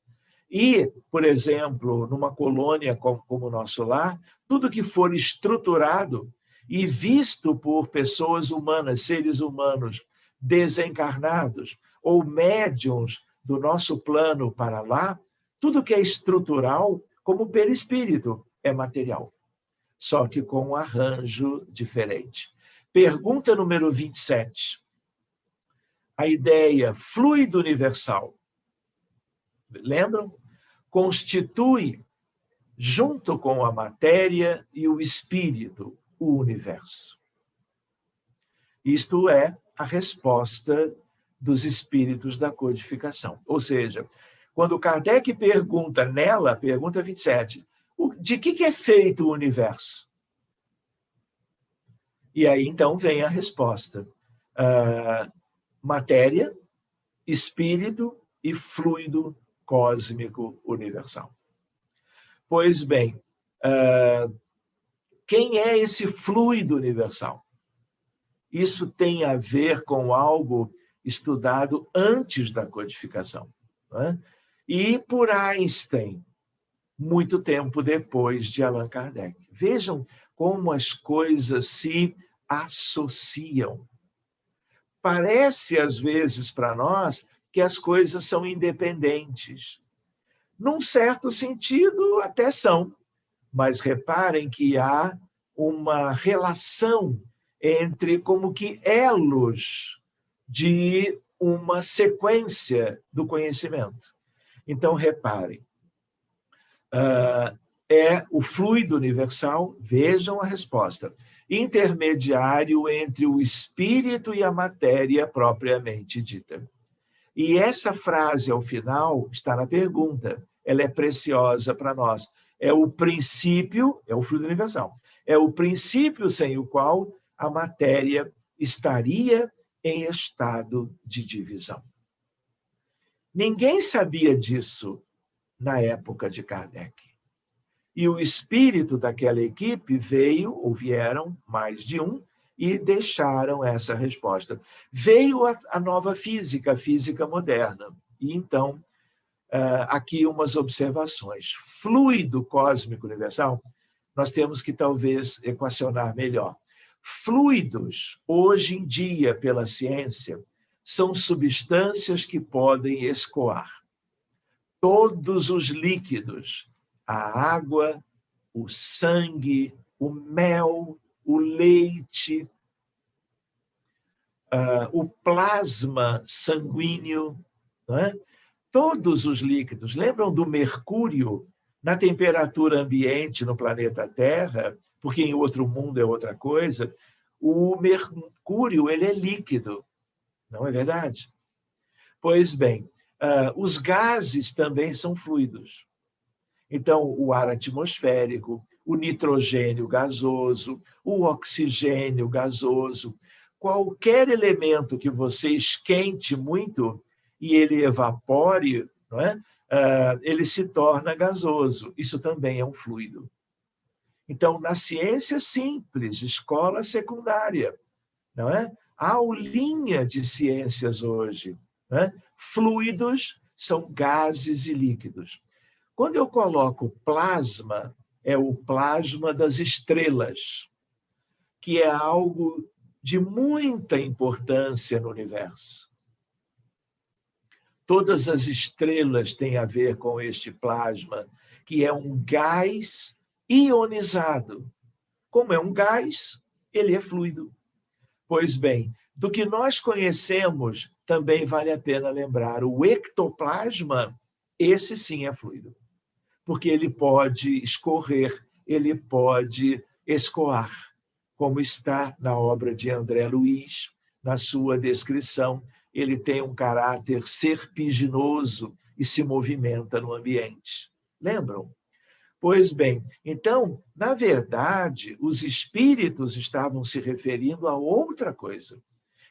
E, por exemplo, numa colônia como o nosso lar, tudo que for estruturado e visto por pessoas humanas, seres humanos desencarnados ou médiuns do nosso plano para lá, tudo que é estrutural, como perispírito, é material, só que com um arranjo diferente. Pergunta número 27. A ideia fluido universal, lembram? Constitui, junto com a matéria e o espírito, o universo. Isto é a resposta dos espíritos da codificação. Ou seja, quando Kardec pergunta nela, pergunta 27, de que é feito o universo? E aí, então, vem a resposta. Matéria, espírito e fluido cósmico universal. Pois bem, quem é esse fluido universal? Isso tem a ver com algo estudado antes da codificação, né? E por Einstein, muito tempo depois de Allan Kardec. Vejam como as coisas se associam. Parece, às vezes, para nós, que as coisas são independentes. Num certo sentido, até são, mas reparem que há uma relação entre como que elos de uma sequência do conhecimento. Então, reparem, é o fluido universal, vejam a resposta, intermediário entre o espírito e a matéria propriamente dita. E essa frase, ao final, está na pergunta. Ela é preciosa para nós. É o princípio, é o fluido universal. É o princípio sem o qual a matéria estaria em estado de divisão. Ninguém sabia disso na época de Kardec. E o espírito daquela equipe veio, ou vieram mais de um, e deixaram essa resposta. Veio a nova física, a física moderna. E então, aqui umas observações. Fluido cósmico universal, nós temos que talvez equacionar melhor. Fluidos, hoje em dia, pela ciência, são substâncias que podem escoar. Todos os líquidos, a água, o sangue, o mel, o leite, o plasma sanguíneo, não é? Todos os líquidos. Lembram do mercúrio na temperatura ambiente no planeta Terra? Porque em outro mundo é outra coisa. O mercúrio, ele é líquido, não é verdade? Pois bem, os gases também são fluidos. Então, o ar atmosférico, o nitrogênio gasoso, o oxigênio gasoso, qualquer elemento que você esquente muito e ele evapore, não é? Ele se torna gasoso. Isso também é um fluido. Então, na ciência simples, escola secundária, não é? A aulinha de ciências hoje, não é? Fluidos são gases e líquidos. Quando eu coloco plasma, é o plasma das estrelas, que é algo de muita importância no universo. Todas as estrelas têm a ver com este plasma, que é um gás ionizado. Como é um gás, ele é fluido. Pois bem, do que nós conhecemos, também vale a pena lembrar, o ectoplasma, esse sim é fluido. Porque ele pode escorrer, ele pode escoar, como está na obra de André Luiz, na sua descrição. Ele tem um caráter serpiginoso e se movimenta no ambiente. Lembram? Pois bem, então, na verdade, os espíritos estavam se referindo a outra coisa,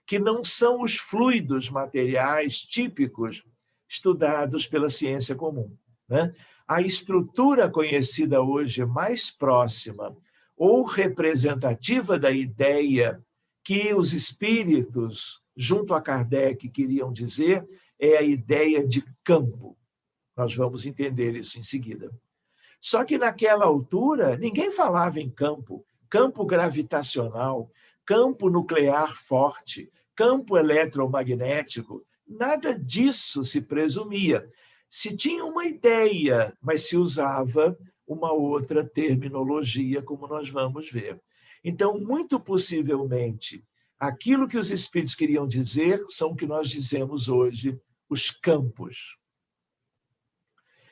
que não são os fluidos materiais típicos estudados pela ciência comum, né? A estrutura conhecida hoje mais próxima ou representativa da ideia que os espíritos, junto a Kardec, queriam dizer, é a ideia de campo. Nós vamos entender isso em seguida. Só que naquela altura, ninguém falava em campo, campo gravitacional, campo nuclear forte, campo eletromagnético, nada disso se presumia. Se tinha uma ideia, mas se usava uma outra terminologia, como nós vamos ver. Então, muito possivelmente, aquilo que os espíritos queriam dizer são o que nós dizemos hoje, os campos.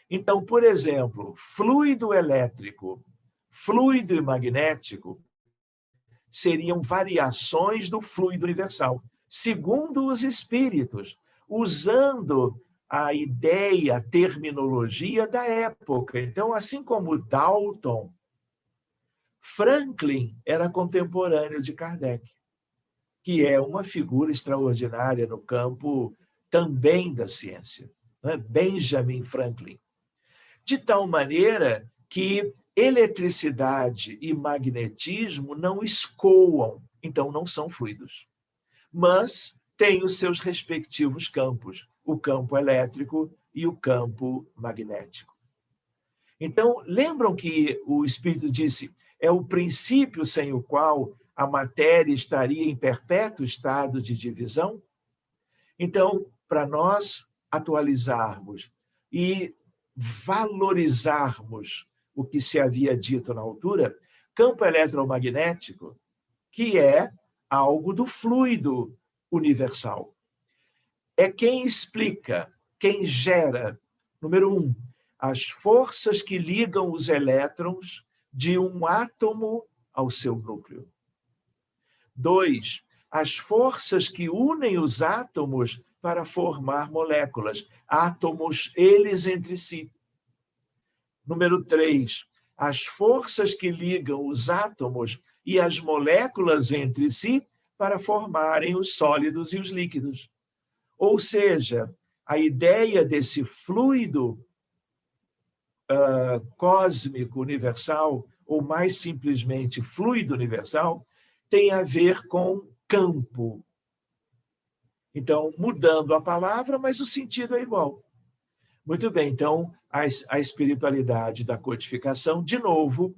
Então, por exemplo, fluido elétrico, fluido e magnético seriam variações do fluido universal, segundo os espíritos, usando a ideia, a terminologia da época. Então, assim como Dalton, Franklin era contemporâneo de Kardec, que é uma figura extraordinária no campo também da ciência, né? Benjamin Franklin. De tal maneira que eletricidade e magnetismo não escoam, então não são fluidos, mas têm os seus respectivos campos, o campo elétrico e o campo magnético. Então, lembram que o Espírito disse, é o princípio sem o qual a matéria estaria em perpétuo estado de divisão? Então, para nós atualizarmos e valorizarmos o que se havia dito na altura, campo eletromagnético, que é algo do fluido universal. É quem explica, quem gera, número 1, as forças que ligam os elétrons de um átomo ao seu núcleo. 2, as forças que unem os átomos para formar moléculas, átomos eles entre si. Número 3, as forças que ligam os átomos e as moléculas entre si para formarem os sólidos e os líquidos. Ou seja, a ideia desse fluido cósmico universal, ou mais simplesmente fluido universal, tem a ver com campo. Então, mudando a palavra, mas o sentido é igual. Muito bem, então, a espiritualidade da codificação, de novo,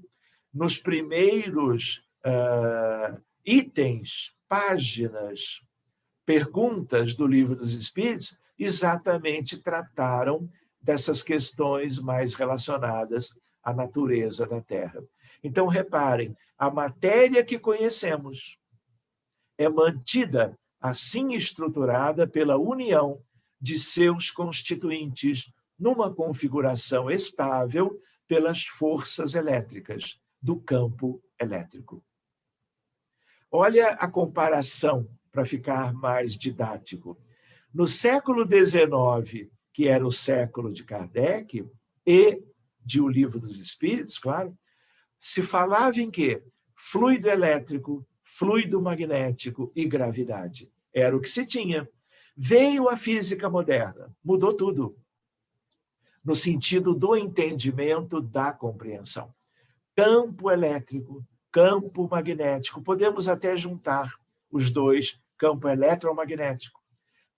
nos primeiros itens, páginas, perguntas do Livro dos Espíritos, exatamente trataram dessas questões mais relacionadas à natureza da Terra. Então, reparem, a matéria que conhecemos é mantida assim estruturada pela união de seus constituintes numa configuração estável pelas forças elétricas do campo elétrico. Olha a comparação, para ficar mais didático. No século XIX, que era o século de Kardec, e de O Livro dos Espíritos, claro, se falava em quê? Fluido elétrico, fluido magnético e gravidade. Era o que se tinha. Veio a física moderna, mudou tudo, no sentido do entendimento da compreensão. Campo elétrico, campo magnético, podemos até juntar os dois, campo eletromagnético.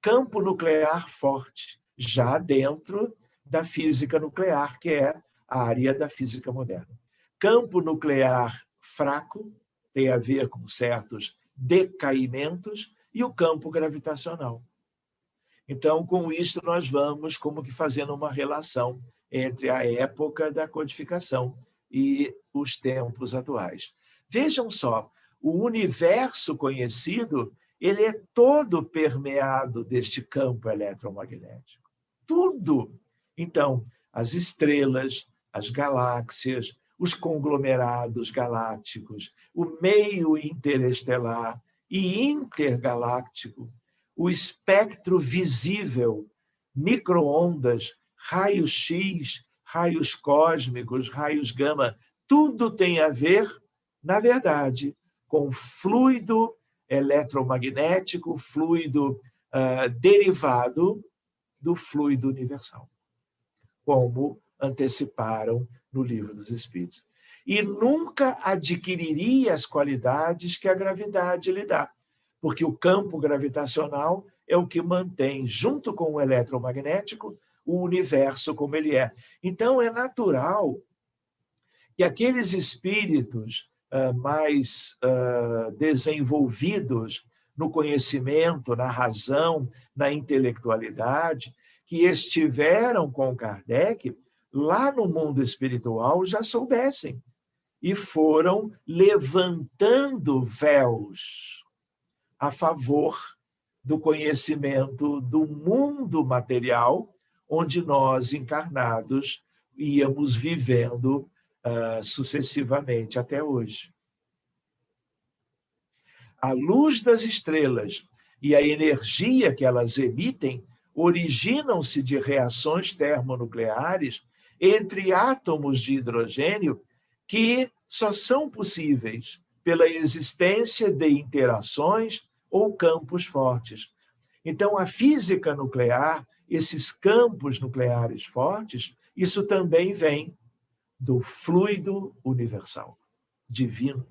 Campo nuclear forte, já dentro da física nuclear, que é a área da física moderna. Campo nuclear fraco, tem a ver com certos decaimentos, e o campo gravitacional. Então, com isso, nós vamos como que fazendo uma relação entre a época da codificação e os tempos atuais. Vejam só, o universo conhecido, ele é todo permeado deste campo eletromagnético. Tudo. Então, as estrelas, as galáxias, os conglomerados galácticos, o meio interestelar e intergaláctico, o espectro visível, micro-ondas, raios-x, raios cósmicos, raios gama, tudo tem a ver, na verdade, com fluido eletromagnético, fluido derivado do fluido universal, como anteciparam no Livro dos Espíritos. E nunca adquiriria as qualidades que a gravidade lhe dá, porque o campo gravitacional é o que mantém, junto com o eletromagnético, o universo como ele é. Então, é natural que aqueles espíritos mais desenvolvidos no conhecimento, na razão, na intelectualidade, que estiveram com Kardec, lá no mundo espiritual já soubessem e foram levantando véus a favor do conhecimento do mundo material, onde nós, encarnados, íamos vivendo sucessivamente até hoje. A luz das estrelas e a energia que elas emitem originam-se de reações termonucleares entre átomos de hidrogênio que só são possíveis pela existência de interações ou campos fortes. Então, a física nuclear, esses campos nucleares fortes, isso também vem do fluido universal, divino.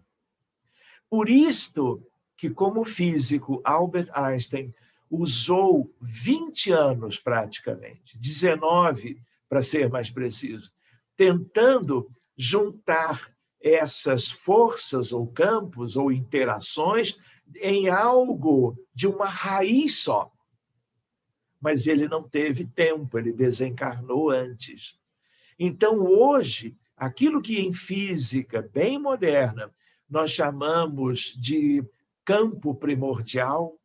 Por isto que, como físico, Albert Einstein usou 20 anos praticamente, 19 para ser mais preciso, tentando juntar essas forças ou campos ou interações em algo de uma raiz só. Mas ele não teve tempo, ele desencarnou antes. Então, hoje, aquilo que em física bem moderna nós chamamos de campo primordial,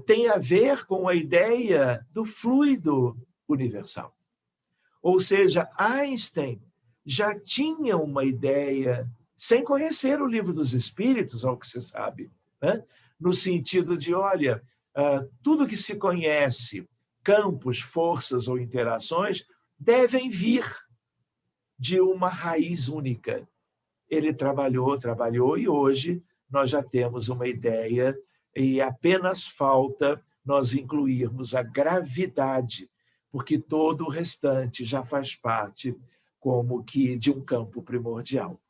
tem a ver com a ideia do fluido universal. Ou seja, Einstein já tinha uma ideia, sem conhecer o Livro dos Espíritos, ao que se sabe, né? No sentido de, olha, tudo que se conhece, campos, forças ou interações, devem vir de uma raiz única. Ele trabalhou, e hoje nós já temos uma ideia e apenas falta nós incluirmos a gravidade, porque todo o restante já faz parte como que de um campo primordial.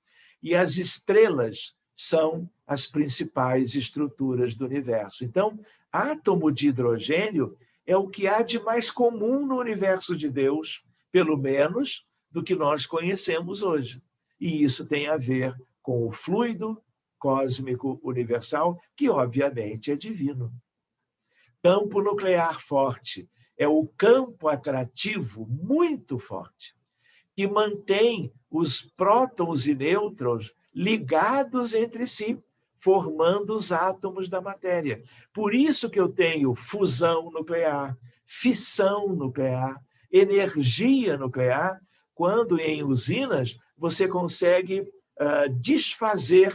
E as estrelas são as principais estruturas do universo. Então, átomo de hidrogênio é o que há de mais comum no universo de Deus, pelo menos do que nós conhecemos hoje. E isso tem a ver com o fluido cósmico universal, que obviamente é divino. Campo nuclear forte é o campo atrativo muito forte, que mantém os prótons e nêutrons ligados entre si, formando os átomos da matéria. Por isso que eu tenho fusão nuclear, fissão nuclear, energia nuclear, quando em usinas você consegue desfazer,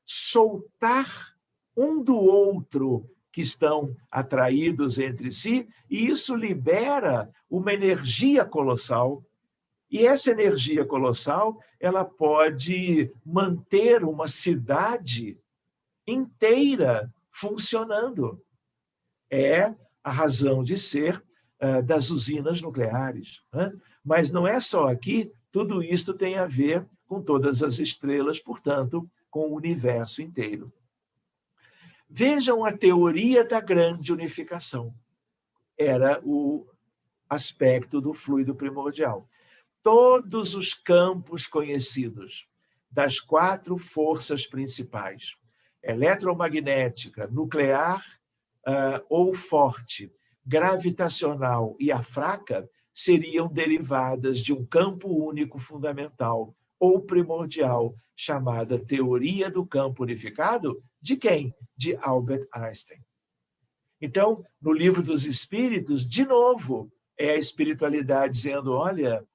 soltar um do outro que estão atraídos entre si, e isso libera uma energia colossal. E essa energia colossal, ela pode manter uma cidade inteira funcionando. É a razão de ser das usinas nucleares. Né? Mas não é só aqui, tudo isso tem a ver com todas as estrelas, portanto, com o universo inteiro. Vejam a teoria da grande unificação. Era o aspecto do fluido primordial. Todos os campos conhecidos das 4 forças principais, eletromagnética, nuclear ou forte, gravitacional e a fraca, seriam derivadas de um campo único fundamental ou primordial, chamada teoria do campo unificado, de quem? De Albert Einstein. Então, no Livro dos Espíritos, de novo, é a espiritualidade dizendo, olha,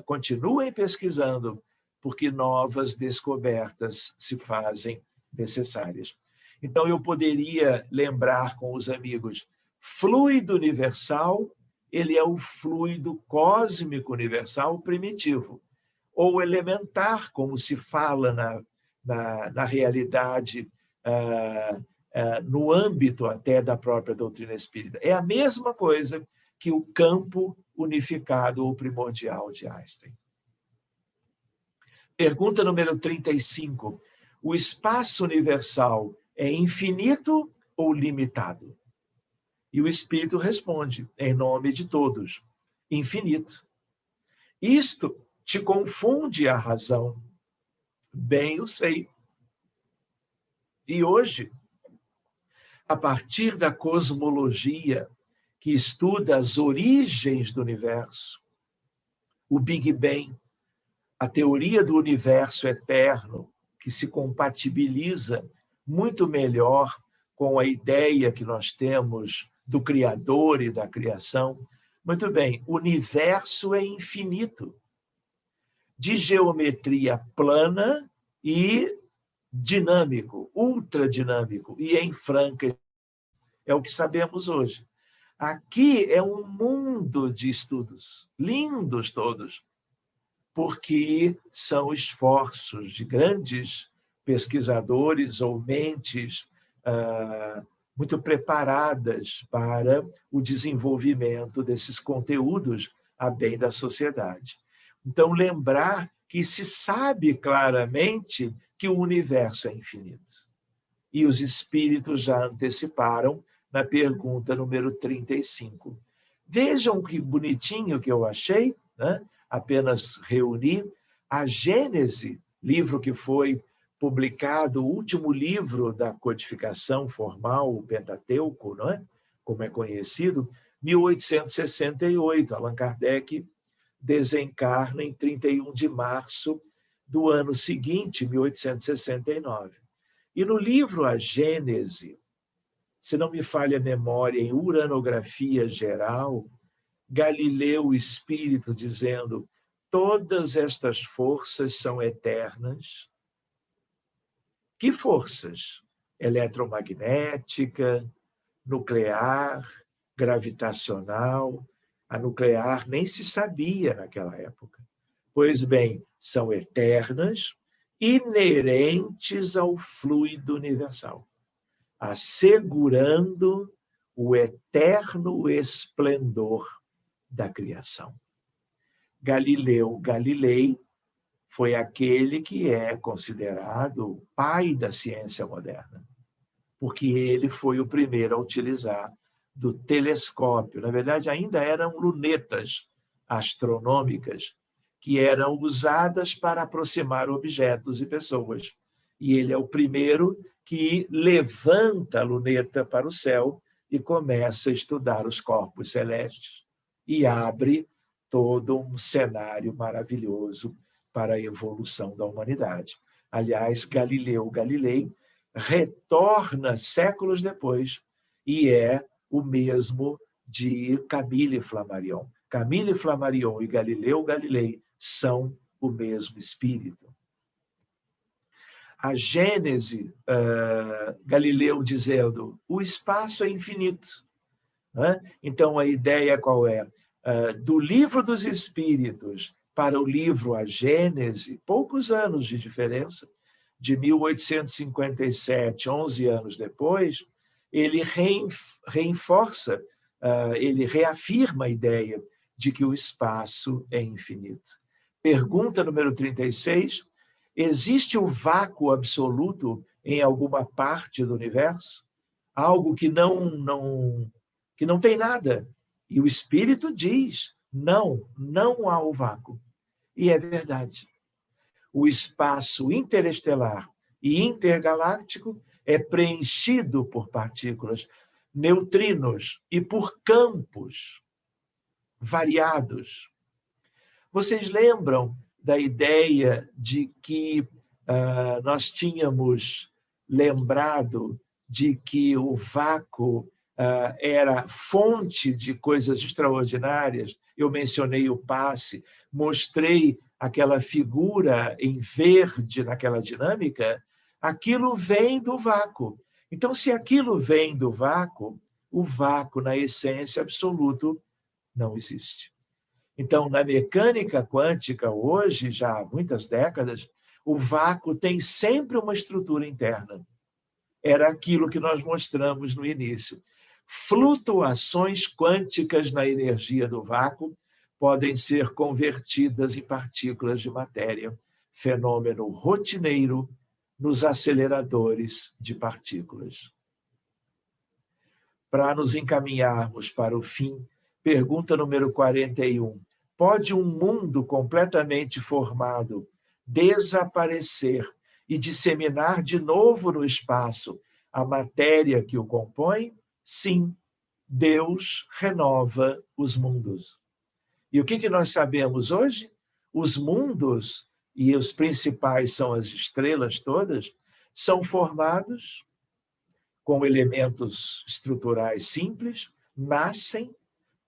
continuem pesquisando, porque novas descobertas se fazem necessárias. Então, eu poderia lembrar com os amigos, fluido universal, ele é o fluido cósmico universal primitivo, ou elementar, como se fala na realidade, no âmbito até da própria doutrina espírita. É a mesma coisa que o campo unificado ou primordial de Einstein. Pergunta número 35. O espaço universal é infinito ou limitado? E o Espírito responde, em nome de todos, infinito. Isto te confunde a razão. Bem eu sei. E hoje, a partir da cosmologia, que estuda as origens do universo, o Big Bang, a teoria do universo eterno, que se compatibiliza muito melhor com a ideia que nós temos do Criador e da criação. Muito bem, o universo é infinito, de geometria plana e dinâmico, ultradinâmico, e em franca, é o que sabemos hoje. Aqui é um mundo de estudos, lindos todos, porque são esforços de grandes pesquisadores ou mentes muito preparadas para o desenvolvimento desses conteúdos a bem da sociedade. Então, lembrar que se sabe claramente que o universo é infinito. E os espíritos já anteciparam na pergunta número 35. Vejam que bonitinho que eu achei, né? Apenas reuni a Gênese, livro que foi publicado, o último livro da codificação formal, o Pentateuco, não é? Como é conhecido, 1868. Allan Kardec desencarna em 31 de março do ano seguinte, 1869. E no livro A Gênese, se não me falha a memória, em uranografia geral, Galileu Espírito dizendo, todas estas forças são eternas. Que forças? Eletromagnética, nuclear, gravitacional. A nuclear nem se sabia naquela época. Pois bem, são eternas, inerentes ao fluido universal, assegurando o eterno esplendor da criação. Galileu Galilei foi aquele que é considerado o pai da ciência moderna, porque ele foi o primeiro a utilizar do telescópio. Na verdade, ainda eram lunetas astronômicas que eram usadas para aproximar objetos e pessoas. E ele é o primeiro que levanta a luneta para o céu e começa a estudar os corpos celestes e abre todo um cenário maravilhoso para a evolução da humanidade. Aliás, Galileu Galilei retorna séculos depois e é o mesmo de Camille Flammarion. Camille Flammarion e Galileu Galilei são o mesmo espírito. A Gênese, Galileu dizendo, o espaço é infinito. Né? Então, a ideia qual é? Do livro dos Espíritos para o livro A Gênese, poucos anos de diferença, de 1857, 11 anos depois, ele reforça, ele reafirma a ideia de que o espaço é infinito. Pergunta número 36, existe o vácuo absoluto em alguma parte do universo? Algo que não tem nada. E o Espírito diz, não há o vácuo. E é verdade. O espaço interestelar e intergaláctico é preenchido por partículas, neutrinos e por campos variados. Vocês lembram da ideia de que nós tínhamos lembrado de que o vácuo era fonte de coisas extraordinárias? Eu mencionei o passe, mostrei aquela figura em verde naquela dinâmica, aquilo vem do vácuo. Então, se aquilo vem do vácuo, o vácuo, na essência absoluta, não existe. Então, na mecânica quântica, hoje, já há muitas décadas, o vácuo tem sempre uma estrutura interna. Era aquilo que nós mostramos no início. Flutuações quânticas na energia do vácuo podem ser convertidas em partículas de matéria, fenômeno rotineiro nos aceleradores de partículas. Para nos encaminharmos para o fim, pergunta número 41. Pode um mundo completamente formado desaparecer e disseminar de novo no espaço a matéria que o compõe? Sim, Deus renova os mundos. E o que nós sabemos hoje? Os mundos, e os principais são as estrelas todas, são formados com elementos estruturais simples, nascem,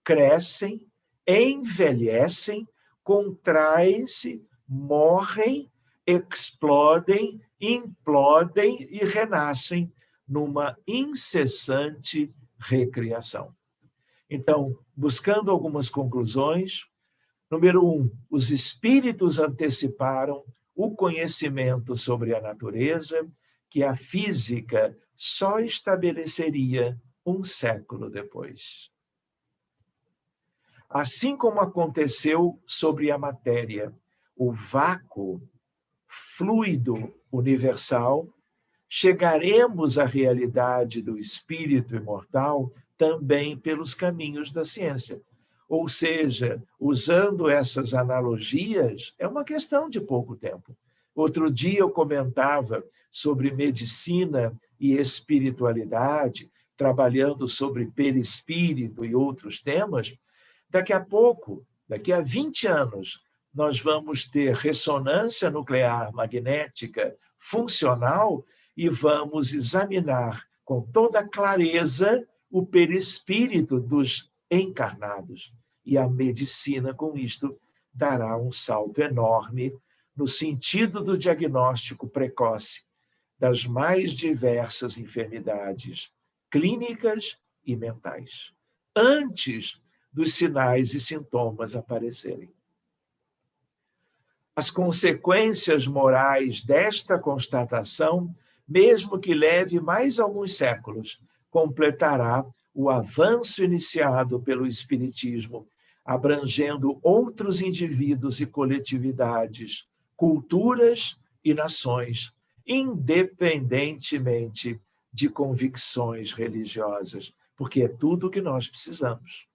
crescem, envelhecem, contraem-se, morrem, explodem, implodem e renascem numa incessante recriação. Então, buscando algumas conclusões, número 1, os espíritos anteciparam o conhecimento sobre a natureza que a física só estabeleceria um século depois. Assim como aconteceu sobre a matéria, o vácuo fluido universal, chegaremos à realidade do espírito imortal também pelos caminhos da ciência. Ou seja, usando essas analogias, é uma questão de pouco tempo. Outro dia eu comentava sobre medicina e espiritualidade, trabalhando sobre perispírito e outros temas. Daqui a pouco, daqui a 20 anos, nós vamos ter ressonância nuclear magnética funcional e vamos examinar com toda clareza o perispírito dos encarnados. E a medicina, com isto, dará um salto enorme no sentido do diagnóstico precoce das mais diversas enfermidades clínicas e mentais, antes dos sinais e sintomas aparecerem. As consequências morais desta constatação, mesmo que leve mais alguns séculos, completará o avanço iniciado pelo Espiritismo, abrangendo outros indivíduos e coletividades, culturas e nações, independentemente de convicções religiosas, porque é tudo o que nós precisamos.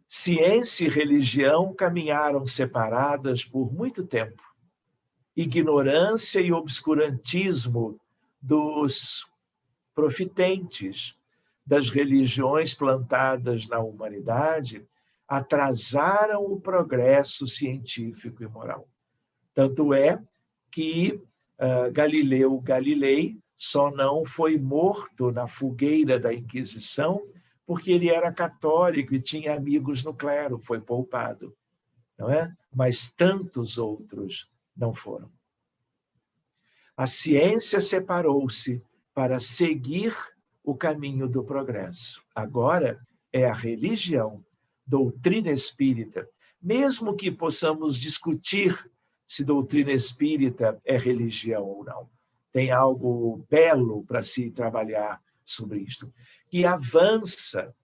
Ciência e religião caminharam separadas por muito tempo. Ignorância e obscurantismo dos profitentes das religiões plantadas na humanidade atrasaram o progresso científico e moral. Tanto é que Galileu Galilei só não foi morto na fogueira da Inquisição porque ele era católico e tinha amigos no clero, foi poupado, não é? Mas tantos outros não foram. A ciência separou-se para seguir o caminho do progresso. Agora é a religião, doutrina espírita. Mesmo que possamos discutir se doutrina espírita é religião ou não, tem algo belo para se trabalhar sobre isto, que avança,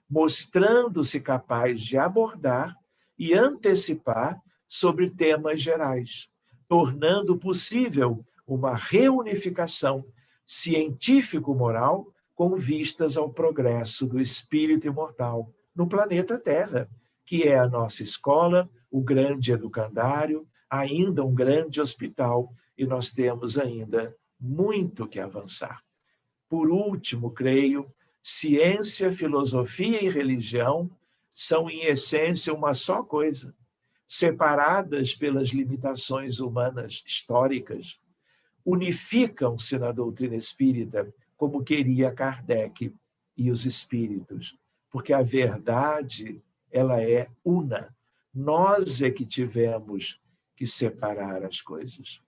mostrando-se capaz de abordar e antecipar sobre temas gerais, tornando possível uma reunificação científico-moral com vistas ao progresso do espírito imortal no planeta Terra, que é a nossa escola, o grande educandário, ainda um grande hospital, e nós temos ainda muito que avançar. Por último, creio, ciência, filosofia e religião são, em essência, uma só coisa, separadas pelas limitações humanas históricas, unificam-se na doutrina espírita, como queria Kardec e os espíritos, porque a verdade, ela é una. Nós é que tivemos que separar as coisas.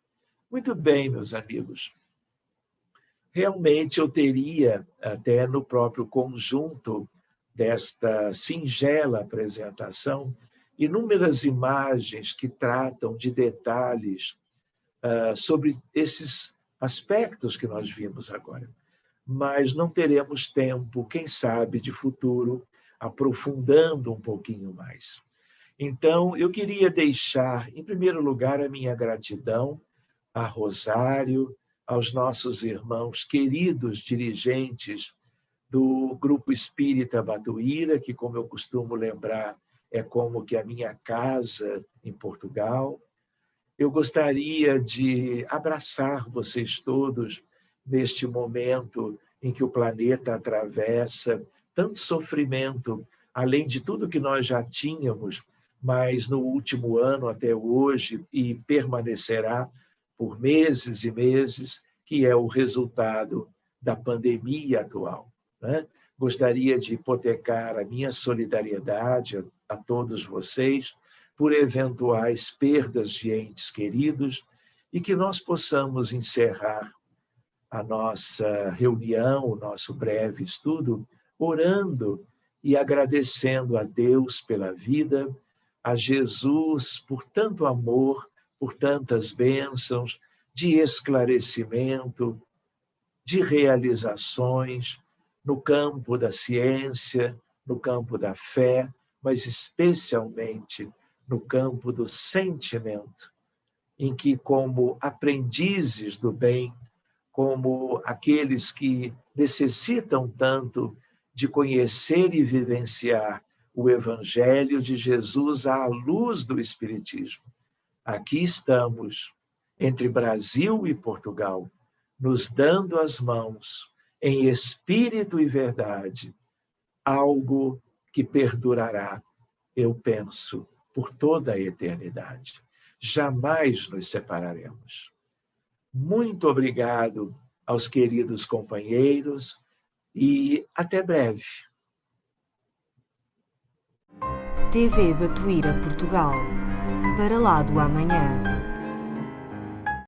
Muito bem, meus amigos. Realmente eu teria, até no próprio conjunto desta singela apresentação, inúmeras imagens que tratam de detalhes sobre esses aspectos que nós vimos agora. Mas não teremos tempo, quem sabe, de futuro, aprofundando um pouquinho mais. Então, eu queria deixar, em primeiro lugar, a minha gratidão a Rosário, aos nossos irmãos queridos dirigentes do Grupo Espírita Batuíra, que, como eu costumo lembrar, é como que a minha casa em Portugal. Eu gostaria de abraçar vocês todos neste momento em que o planeta atravessa tanto sofrimento, além de tudo que nós já tínhamos, mas no último ano até hoje, e permanecerá por meses e meses, que é o resultado da pandemia atual, né? Gostaria de hipotecar a minha solidariedade a todos vocês por eventuais perdas de entes queridos e que nós possamos encerrar a nossa reunião, o nosso breve estudo, orando e agradecendo a Deus pela vida, a Jesus por tanto amor, por tantas bênçãos, de esclarecimento, de realizações no campo da ciência, no campo da fé, mas especialmente no campo do sentimento, em que, como aprendizes do bem, como aqueles que necessitam tanto de conhecer e vivenciar o Evangelho de Jesus à luz do Espiritismo, aqui estamos, entre Brasil e Portugal, nos dando as mãos, em espírito e verdade, algo que perdurará, eu penso, por toda a eternidade. Jamais nos separaremos. Muito obrigado aos queridos companheiros e até breve. TV Batuíra Portugal. Para lá do amanhã.